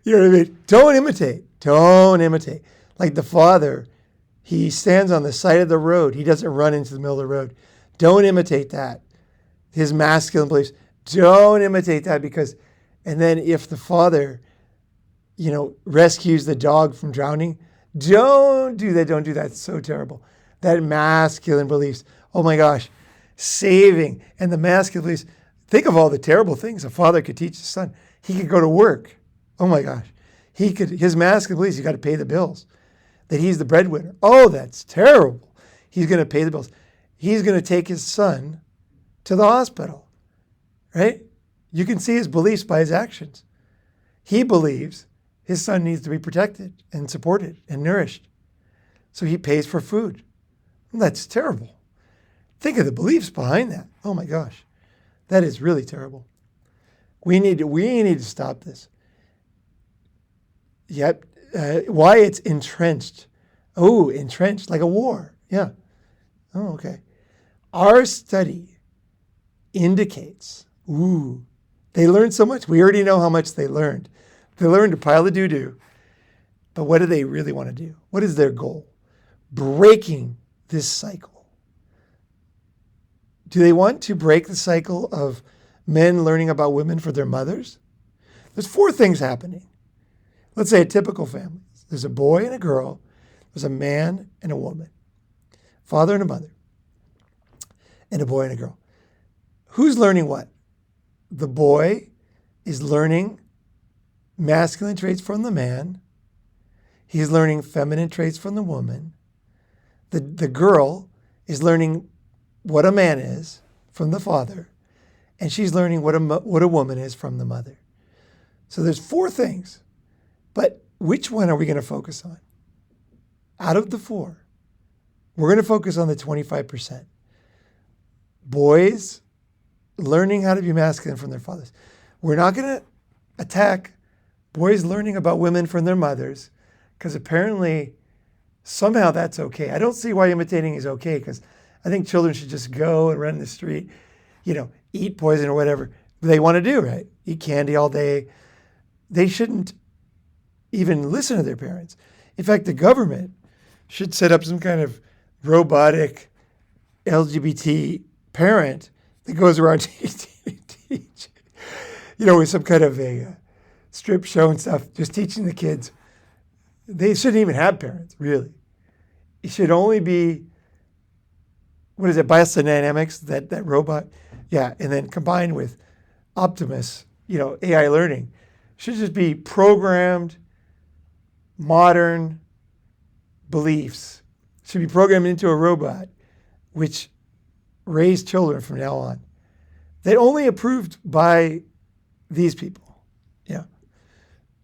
You know what I mean? Don't imitate. Don't imitate. Like the father, he stands on the side of the road. He doesn't run into the middle of the road. Don't imitate that. His masculine beliefs. Don't imitate that and then if the father, rescues the dog from drowning, don't do that. Don't do that. It's so terrible. That masculine beliefs. Oh my gosh. Saving. And the masculine beliefs. Think of all the terrible things a father could teach his son. He could go to work. Oh my gosh. His masculine beliefs, you got to pay the bills. That he's the breadwinner. Oh, that's terrible. He's going to pay the bills. He's going to take his son to the hospital, right? You can see his beliefs by his actions. He believes his son needs to be protected and supported and nourished. So he pays for food. That's terrible. Think of the beliefs behind that. Oh my gosh. That is really terrible. We need to stop this. Yep. Why it's entrenched. Oh, entrenched, like a war. Yeah. Oh, okay. Our study indicates, they learned so much. We already know how much they learned. They learned to pile the doo-doo. But what do they really want to do? What is their goal? Breaking this cycle. Do they want to break the cycle of men learning about women for their mothers? There's 4 things happening. Let's say a typical family. There's a boy and a girl. There's a man and a woman. Father and a mother. And a boy and a girl. Who's learning what? The boy is learning masculine traits from the man. He's learning feminine traits from the woman. The girl is learning what a man is from the father. And she's learning what a woman is from the mother. So there's 4 things. But which one are we going to focus on? Out of the 4, we're going to focus on the 25%. Boys learning how to be masculine from their fathers. We're not going to attack boys learning about women from their mothers, because apparently somehow that's okay. I don't see why imitating is okay, because I think children should just go and run in the street, eat poison or whatever they want to do, right? Eat candy all day. They shouldn't even listen to their parents. In fact, the government should set up some kind of robotic LGBT parent that goes around teach, with some kind of a strip show and stuff, just teaching the kids. They shouldn't even have parents, really. It should only be, biodynamics, that robot? Yeah, and then combined with Optimus, AI learning. Should just be programmed, modern beliefs. Should be programmed into a robot, which raise children from now on. That only approved by these people. Yeah.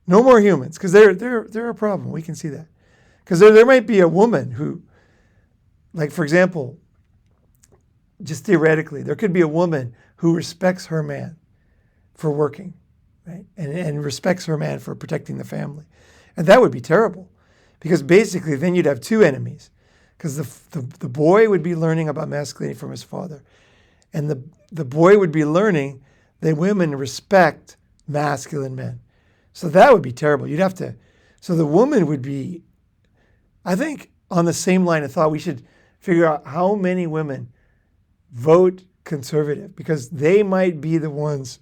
No more humans, because they're a problem. We can see that. Because there might be a woman who, like, for example, just theoretically, there could be a woman who respects her man for working, right? And respects her man for protecting the family. And that would be terrible, because basically then you'd have 2 enemies, because the boy would be learning about masculinity from his father, and the boy would be learning that women respect masculine men. So that would be terrible. So the woman would be, I think, on the same line of thought, we should figure out how many women vote conservative, because they might be the ones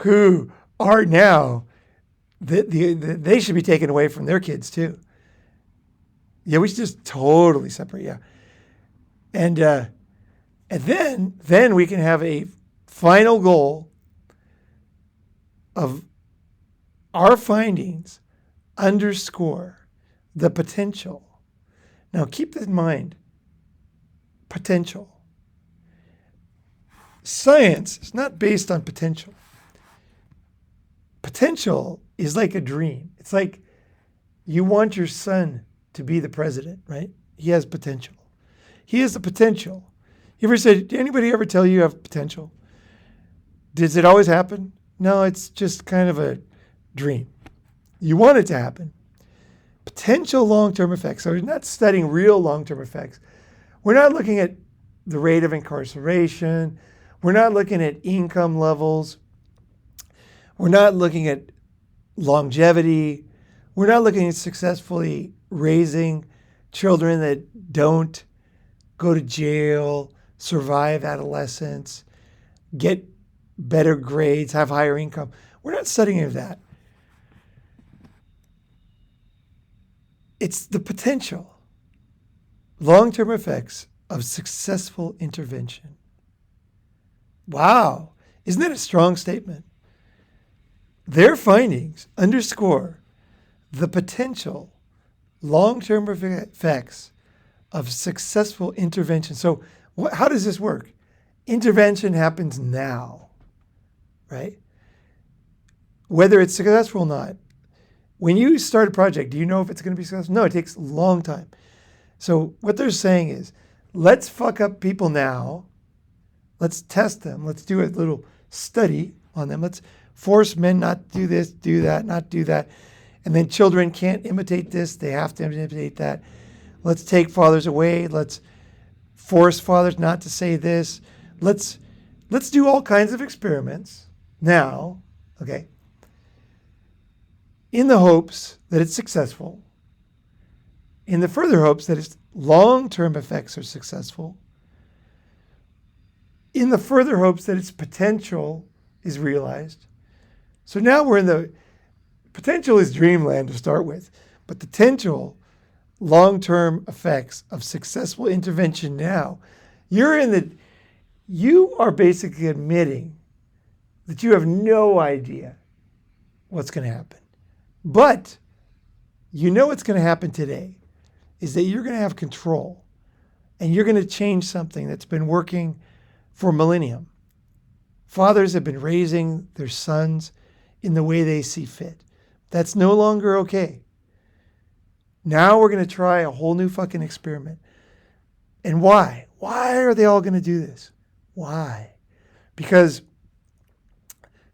who are now, they should be taken away from their kids too. Yeah, we should just totally separate. Yeah, and then we can have a final goal of our findings underscore the potential. Now keep in mind, potential. Science is not based on potential. Potential is like a dream. It's like you want your son to be the president, right? He has potential. He has the potential. You ever said, did anybody ever tell you have potential? Does it always happen? No, it's just kind of a dream. You want it to happen. Potential long-term effects. So we're not studying real long-term effects. We're not looking at the rate of incarceration. We're not looking at income levels. We're not looking at longevity. We're not looking at successfully raising children that don't go to jail, survive adolescence, get better grades, have higher income. We're not studying any of that. It's the potential, long-term effects of successful intervention. Wow, isn't that a strong statement? Their findings underscore the potential long-term effects of successful intervention. So how does this work? Intervention happens now, right? Whether it's successful or not. When you start a project, do you know if it's going to be successful? No, it takes a long time. So what they're saying is, let's fuck up people now. Let's test them. Let's do a little study on them. Let's force men not to do this, do that, not do that. And then children can't imitate this. They have to imitate that. Let's take fathers away. Let's force fathers not to say this. Let's do all kinds of experiments now, okay, in the hopes that it's successful, in the further hopes that its long-term effects are successful, in the further hopes that its potential is realized. So now we're in the potential is dreamland to start with, but the potential long-term effects of successful intervention now, you are basically admitting that you have no idea what's going to happen. But you know what's going to happen today is that you're going to have control and you're going to change something that's been working for millennium. Fathers have been raising their sons in the way they see fit. That's no longer okay. Now we're going to try a whole new fucking experiment. And why? Why are they all going to do this? Why? Because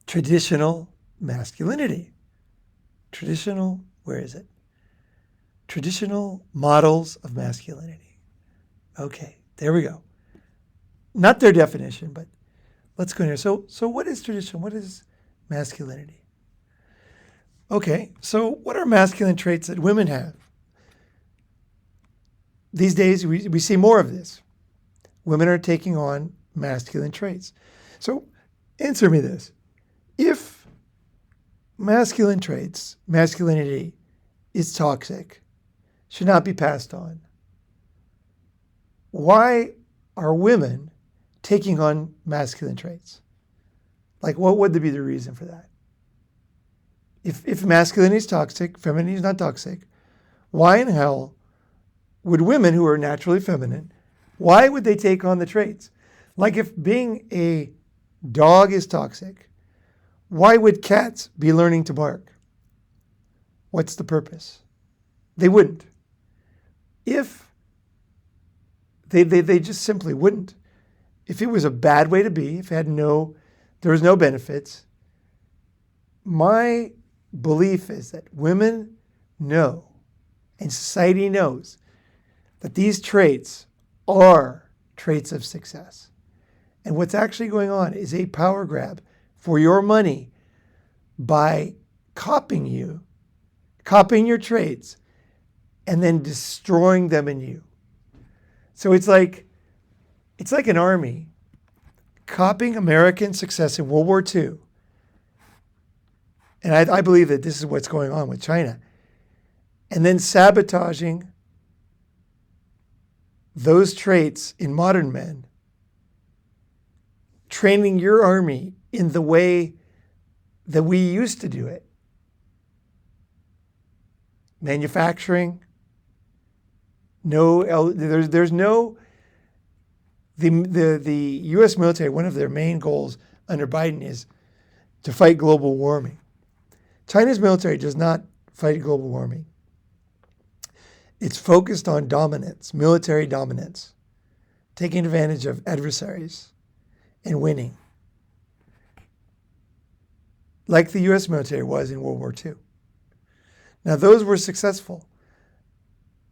traditional masculinity. Traditional, where is it? Traditional models of masculinity. Okay, there we go. Not their definition, but let's go in here. So what is tradition? What is masculinity? Okay, so what are masculine traits that women have? These days, we see more of this. Women are taking on masculine traits. So answer me this. If masculine traits, masculinity is toxic, should not be passed on, why are women taking on masculine traits? Like, what would be the reason for that? If masculinity is toxic, femininity is not toxic, why in hell would women who are naturally feminine, why would they take on the traits? Like if being a dog is toxic, why would cats be learning to bark? What's the purpose? They wouldn't. If they just simply wouldn't. If it was a bad way to be, if there was no benefits, my belief is that women know, and society knows, that these traits are traits of success. And what's actually going on is a power grab for your money by copying your traits, and then destroying them in you. So it's like an army copying American success in World War II And I believe that this is what's going on with China. And then sabotaging those traits in modern men, training your army in the way that we used to do it. Manufacturing, there's no, the U.S. military, one of their main goals under Biden is to fight global warming. China's military does not fight global warming. It's focused on dominance, military dominance, taking advantage of adversaries and winning, like the U.S. military was in World War II. Now, those were successful,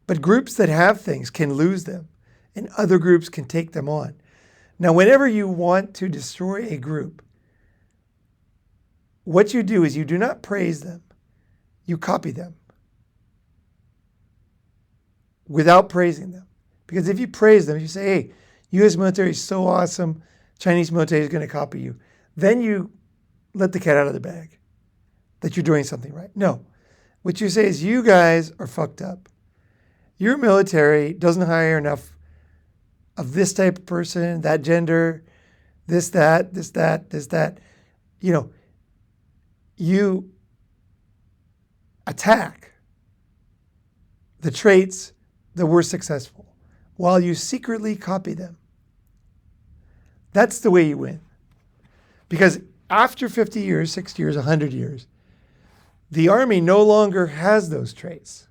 but groups that have things can lose them, and other groups can take them on. Now, whenever you want to destroy a group, what you do is you do not praise them, you copy them without praising them. Because if you praise them, if you say, hey, U.S. military is so awesome, Chinese military is going to copy you, then you let the cat out of the bag that you're doing something right. No. What you say is, you guys are fucked up. Your military doesn't hire enough of this type of person, that gender, this, that. You know, you attack the traits that were successful while you secretly copy them. That's the way you win. Because after 50 years, 60 years, 100 years, the army no longer has those traits.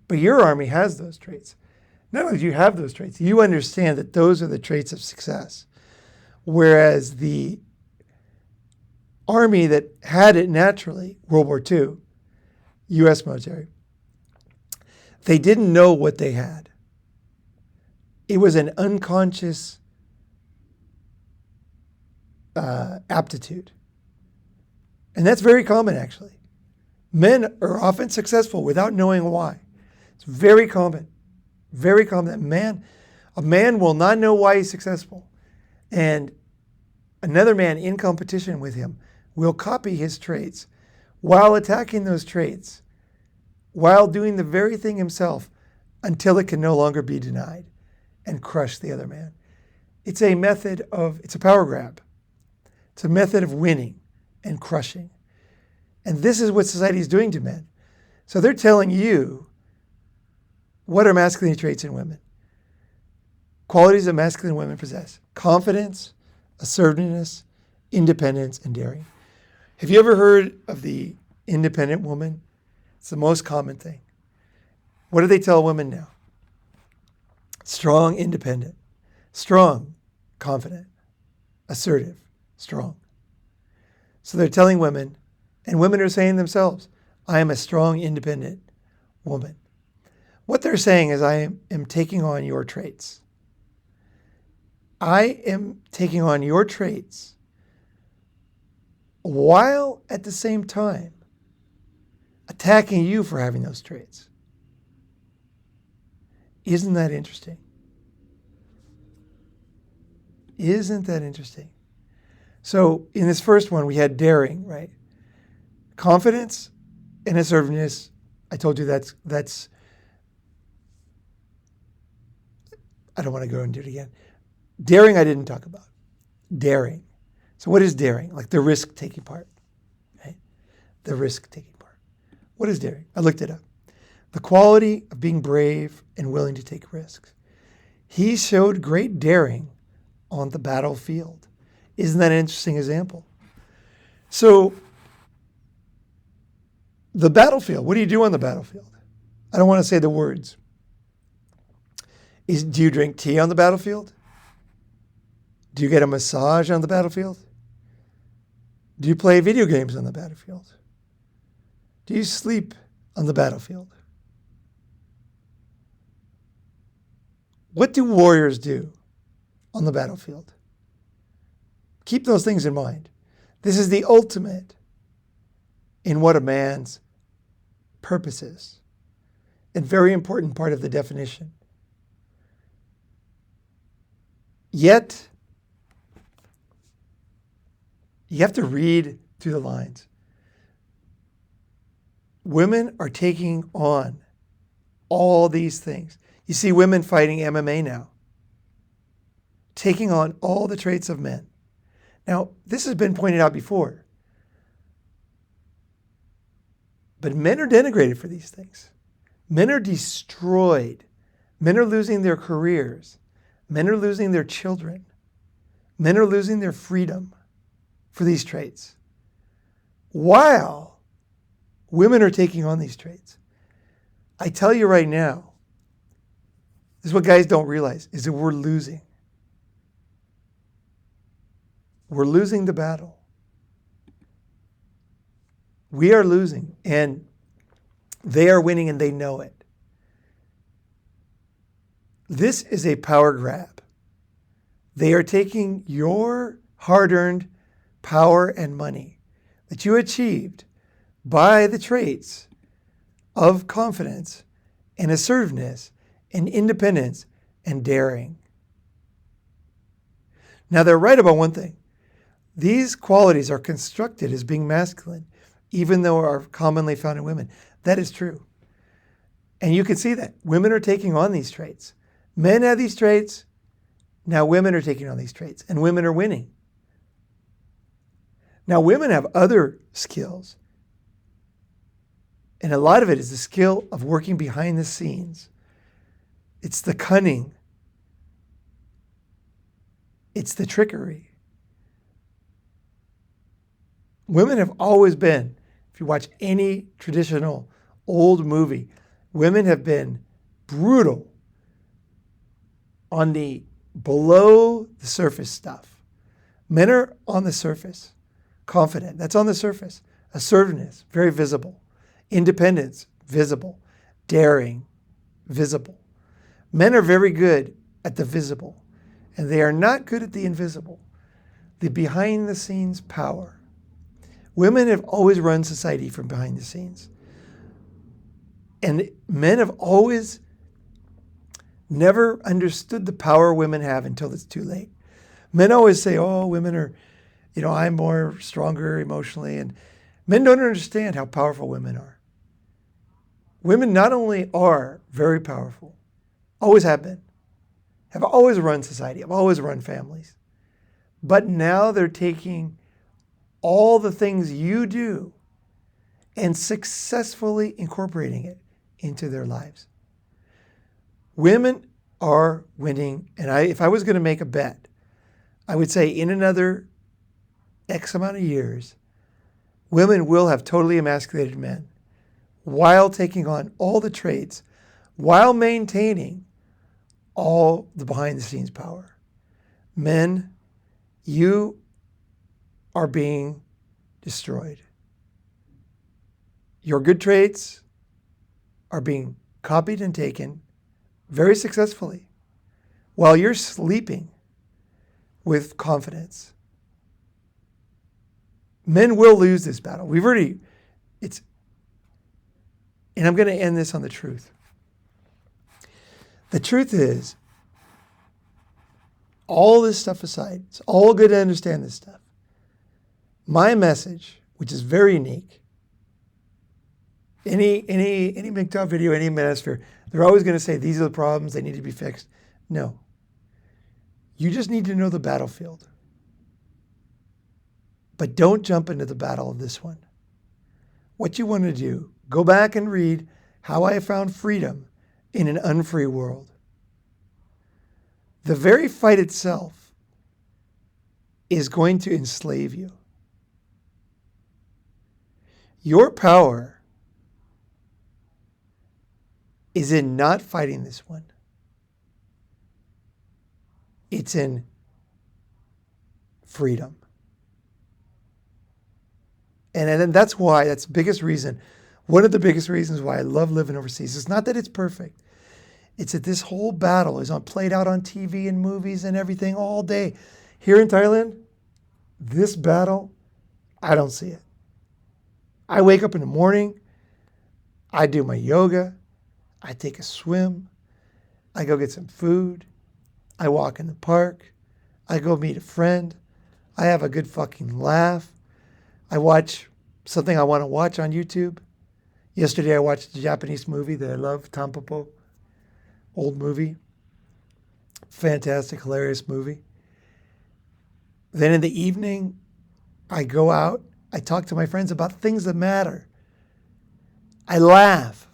But your army has those traits. Not only do you have those traits, you understand that those are the traits of success. Whereas the army that had it naturally, World War II, U.S. military, they didn't know what they had. It was an unconscious aptitude. And that's very common, actually. Men are often successful without knowing why. It's very common that a man will not know why he's successful. And another man in competition with him will copy his traits while attacking those traits, while doing the very thing himself until it can no longer be denied and crush the other man. It's a power grab. It's a method of winning and crushing. And this is what society is doing to men. So they're telling you, what are masculine traits in women? Qualities that masculine women possess: confidence, assertiveness, independence, and daring. Have you ever heard of the independent woman? It's the most common thing. What do they tell women now? Strong, independent. Strong, confident. Assertive, strong. So they're telling women, and women are saying themselves, I am a strong, independent woman. What they're saying is, I am taking on your traits. I am taking on your traits while at the same time attacking you for having those traits. Isn't that interesting? Isn't that interesting? So in this first one, we had daring, right? Confidence and assertiveness. I told you that's I don't want to go and do it again. Daring, I didn't talk about. Daring. So what is daring? Like the risk-taking part, right? The risk-taking part. What is daring? I looked it up. The quality of being brave and willing to take risks. He showed great daring on the battlefield. Isn't that an interesting example? So the battlefield, what do you do on the battlefield? I don't want to say the words. Do you drink tea on the battlefield? Do you get a massage on the battlefield? Do you play video games on the battlefield? Do you sleep on the battlefield? What do warriors do on the battlefield? Keep those things in mind. This is the ultimate in what a man's purpose is, and very important part of the definition. Yet, you have to read through the lines. women are taking on all these things. You see women fighting MMA now, taking on all the traits of men. Now, this has been pointed out before, but men are denigrated for these things. Men are destroyed. Men are losing their careers. Men are losing their children. Men are losing their freedom for these traits, while women are taking on these traits. I tell you right now, this is what guys don't realize, is that we're losing. We're losing the battle. We are losing, and they are winning, and they know it. This is a power grab. They are taking your hard-earned power and money that you achieved by the traits of confidence and assertiveness and independence and daring. Now, they're right about one thing. These qualities are constructed as being masculine, even though are commonly found in women. That is true. And you can see that. Women are taking on these traits. Men have these traits. Now women are taking on these traits, and women are winning. Now women have other skills. And a lot of it is the skill of working behind the scenes. It's the cunning. It's the trickery. Women have always been, if you watch any traditional old movie, women have been brutal on the below the surface stuff. Men are on the surface, confident. That's on the surface. Assertiveness, very visible. Independence, visible. Daring, visible. Men are very good at the visible, and they are not good at the invisible, the behind the scenes power. Women have always run society from behind the scenes. And men have always never understood the power women have until it's too late. Men always say, oh, women are, I'm more stronger emotionally. And men don't understand how powerful women are. Women not only are very powerful, always have been, have always run society, have always run families, but now they're taking all the things you do and successfully incorporating it into their lives. Women are winning, and if I was going to make a bet, I would say in another X amount of years, women will have totally emasculated men while taking on all the traits, while maintaining all the behind-the-scenes power. Men, you are being destroyed. Your good traits are being copied and taken very successfully while you're sleeping with confidence. Men will lose this battle. And I'm going to end this on the truth. The truth is, all this stuff aside, it's all good to understand this stuff. My message, which is very unique, any MGTOW video, any manosphere, they're always going to say these are the problems, they need to be fixed. No. You just need to know the battlefield. But don't jump into the battle of this one. What you want to do, go back and read How I Found Freedom in an Unfree World. The very fight itself is going to enslave you. Your power is in not fighting this one. It's in freedom. And then that's the biggest reason, one of the biggest reasons why I love living overseas. It's not that it's perfect. It's that this whole battle is played out on TV and movies and everything all day. Here in Thailand, this battle, I don't see it. I wake up in the morning, I do my yoga, I take a swim, I go get some food, I walk in the park, I go meet a friend, I have a good fucking laugh, I watch something I want to watch on YouTube. Yesterday I watched a Japanese movie that I love, Tampopo, old movie. Fantastic, hilarious movie. Then in the evening, I go out, I talk to my friends about things that matter. I laugh.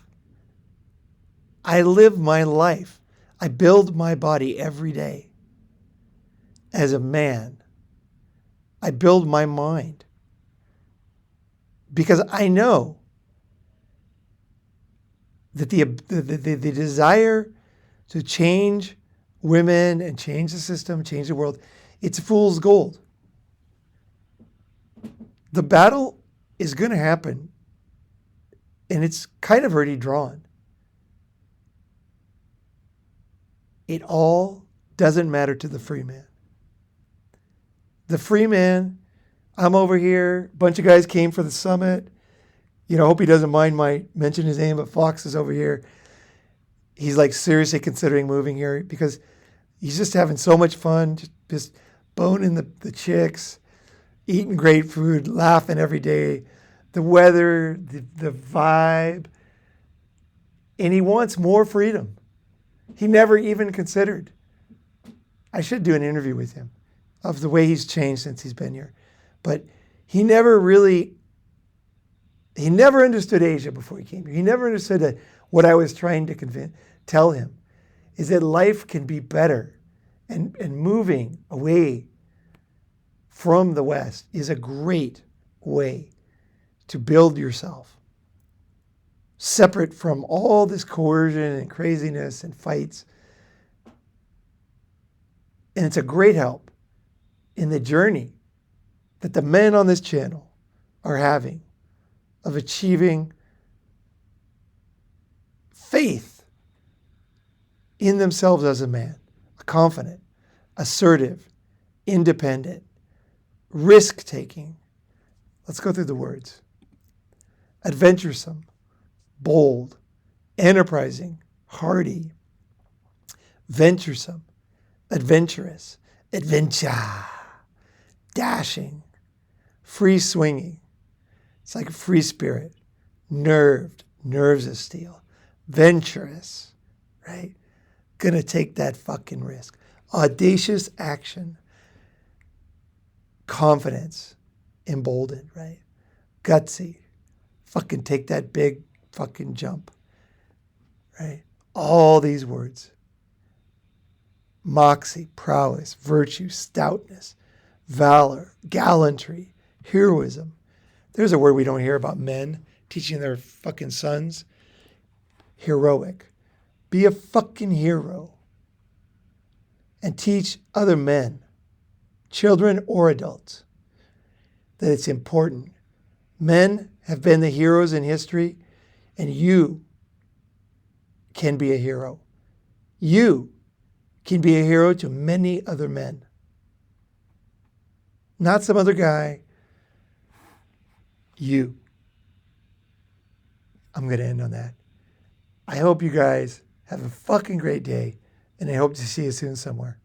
I live my life. I build my body every day. As a man, I build my mind. Because I know that the desire to change women and change the system, change the world, it's fool's gold. The battle is going to happen, and it's kind of already drawn. It all doesn't matter to the free man. The free man, I'm over here, a bunch of guys came for the summit. I hope he doesn't mind my mention his name, but Fox is over here. He's like seriously considering moving here because he's just having so much fun, just boning the chicks, eating great food, laughing every day, the weather, the vibe. And he wants more freedom. He never even considered. I should do an interview with him of the way he's changed since he's been here. But he never understood Asia before he came here. He never understood that what I was trying to tell him is that life can be better, and moving away from the West is a great way to build yourself, separate from all this coercion and craziness and fights. And it's a great help in the journey that the men on this channel are having of achieving faith in themselves as a man, confident, assertive, independent, risk-taking. Let's go through the words. Adventuresome, bold, enterprising, hardy, venturesome, adventurous, adventure, dashing, free-swinging. It's like a free spirit, nerved, nerves of steel, venturous, right? Gonna take that fucking risk. Audacious action, confidence, emboldened, right? Gutsy, fucking take that big fucking jump, right? All these words. Moxie, prowess, virtue, stoutness, valor, gallantry, heroism. There's a word we don't hear about men teaching their fucking sons. Heroic. Be a fucking hero. And teach other men, children or adults, that it's important. Men have been the heroes in history, and you can be a hero. You can be a hero to many other men. Not some other guy. You. I'm going to end on that. I hope you guys have a fucking great day, and I hope to see you soon somewhere.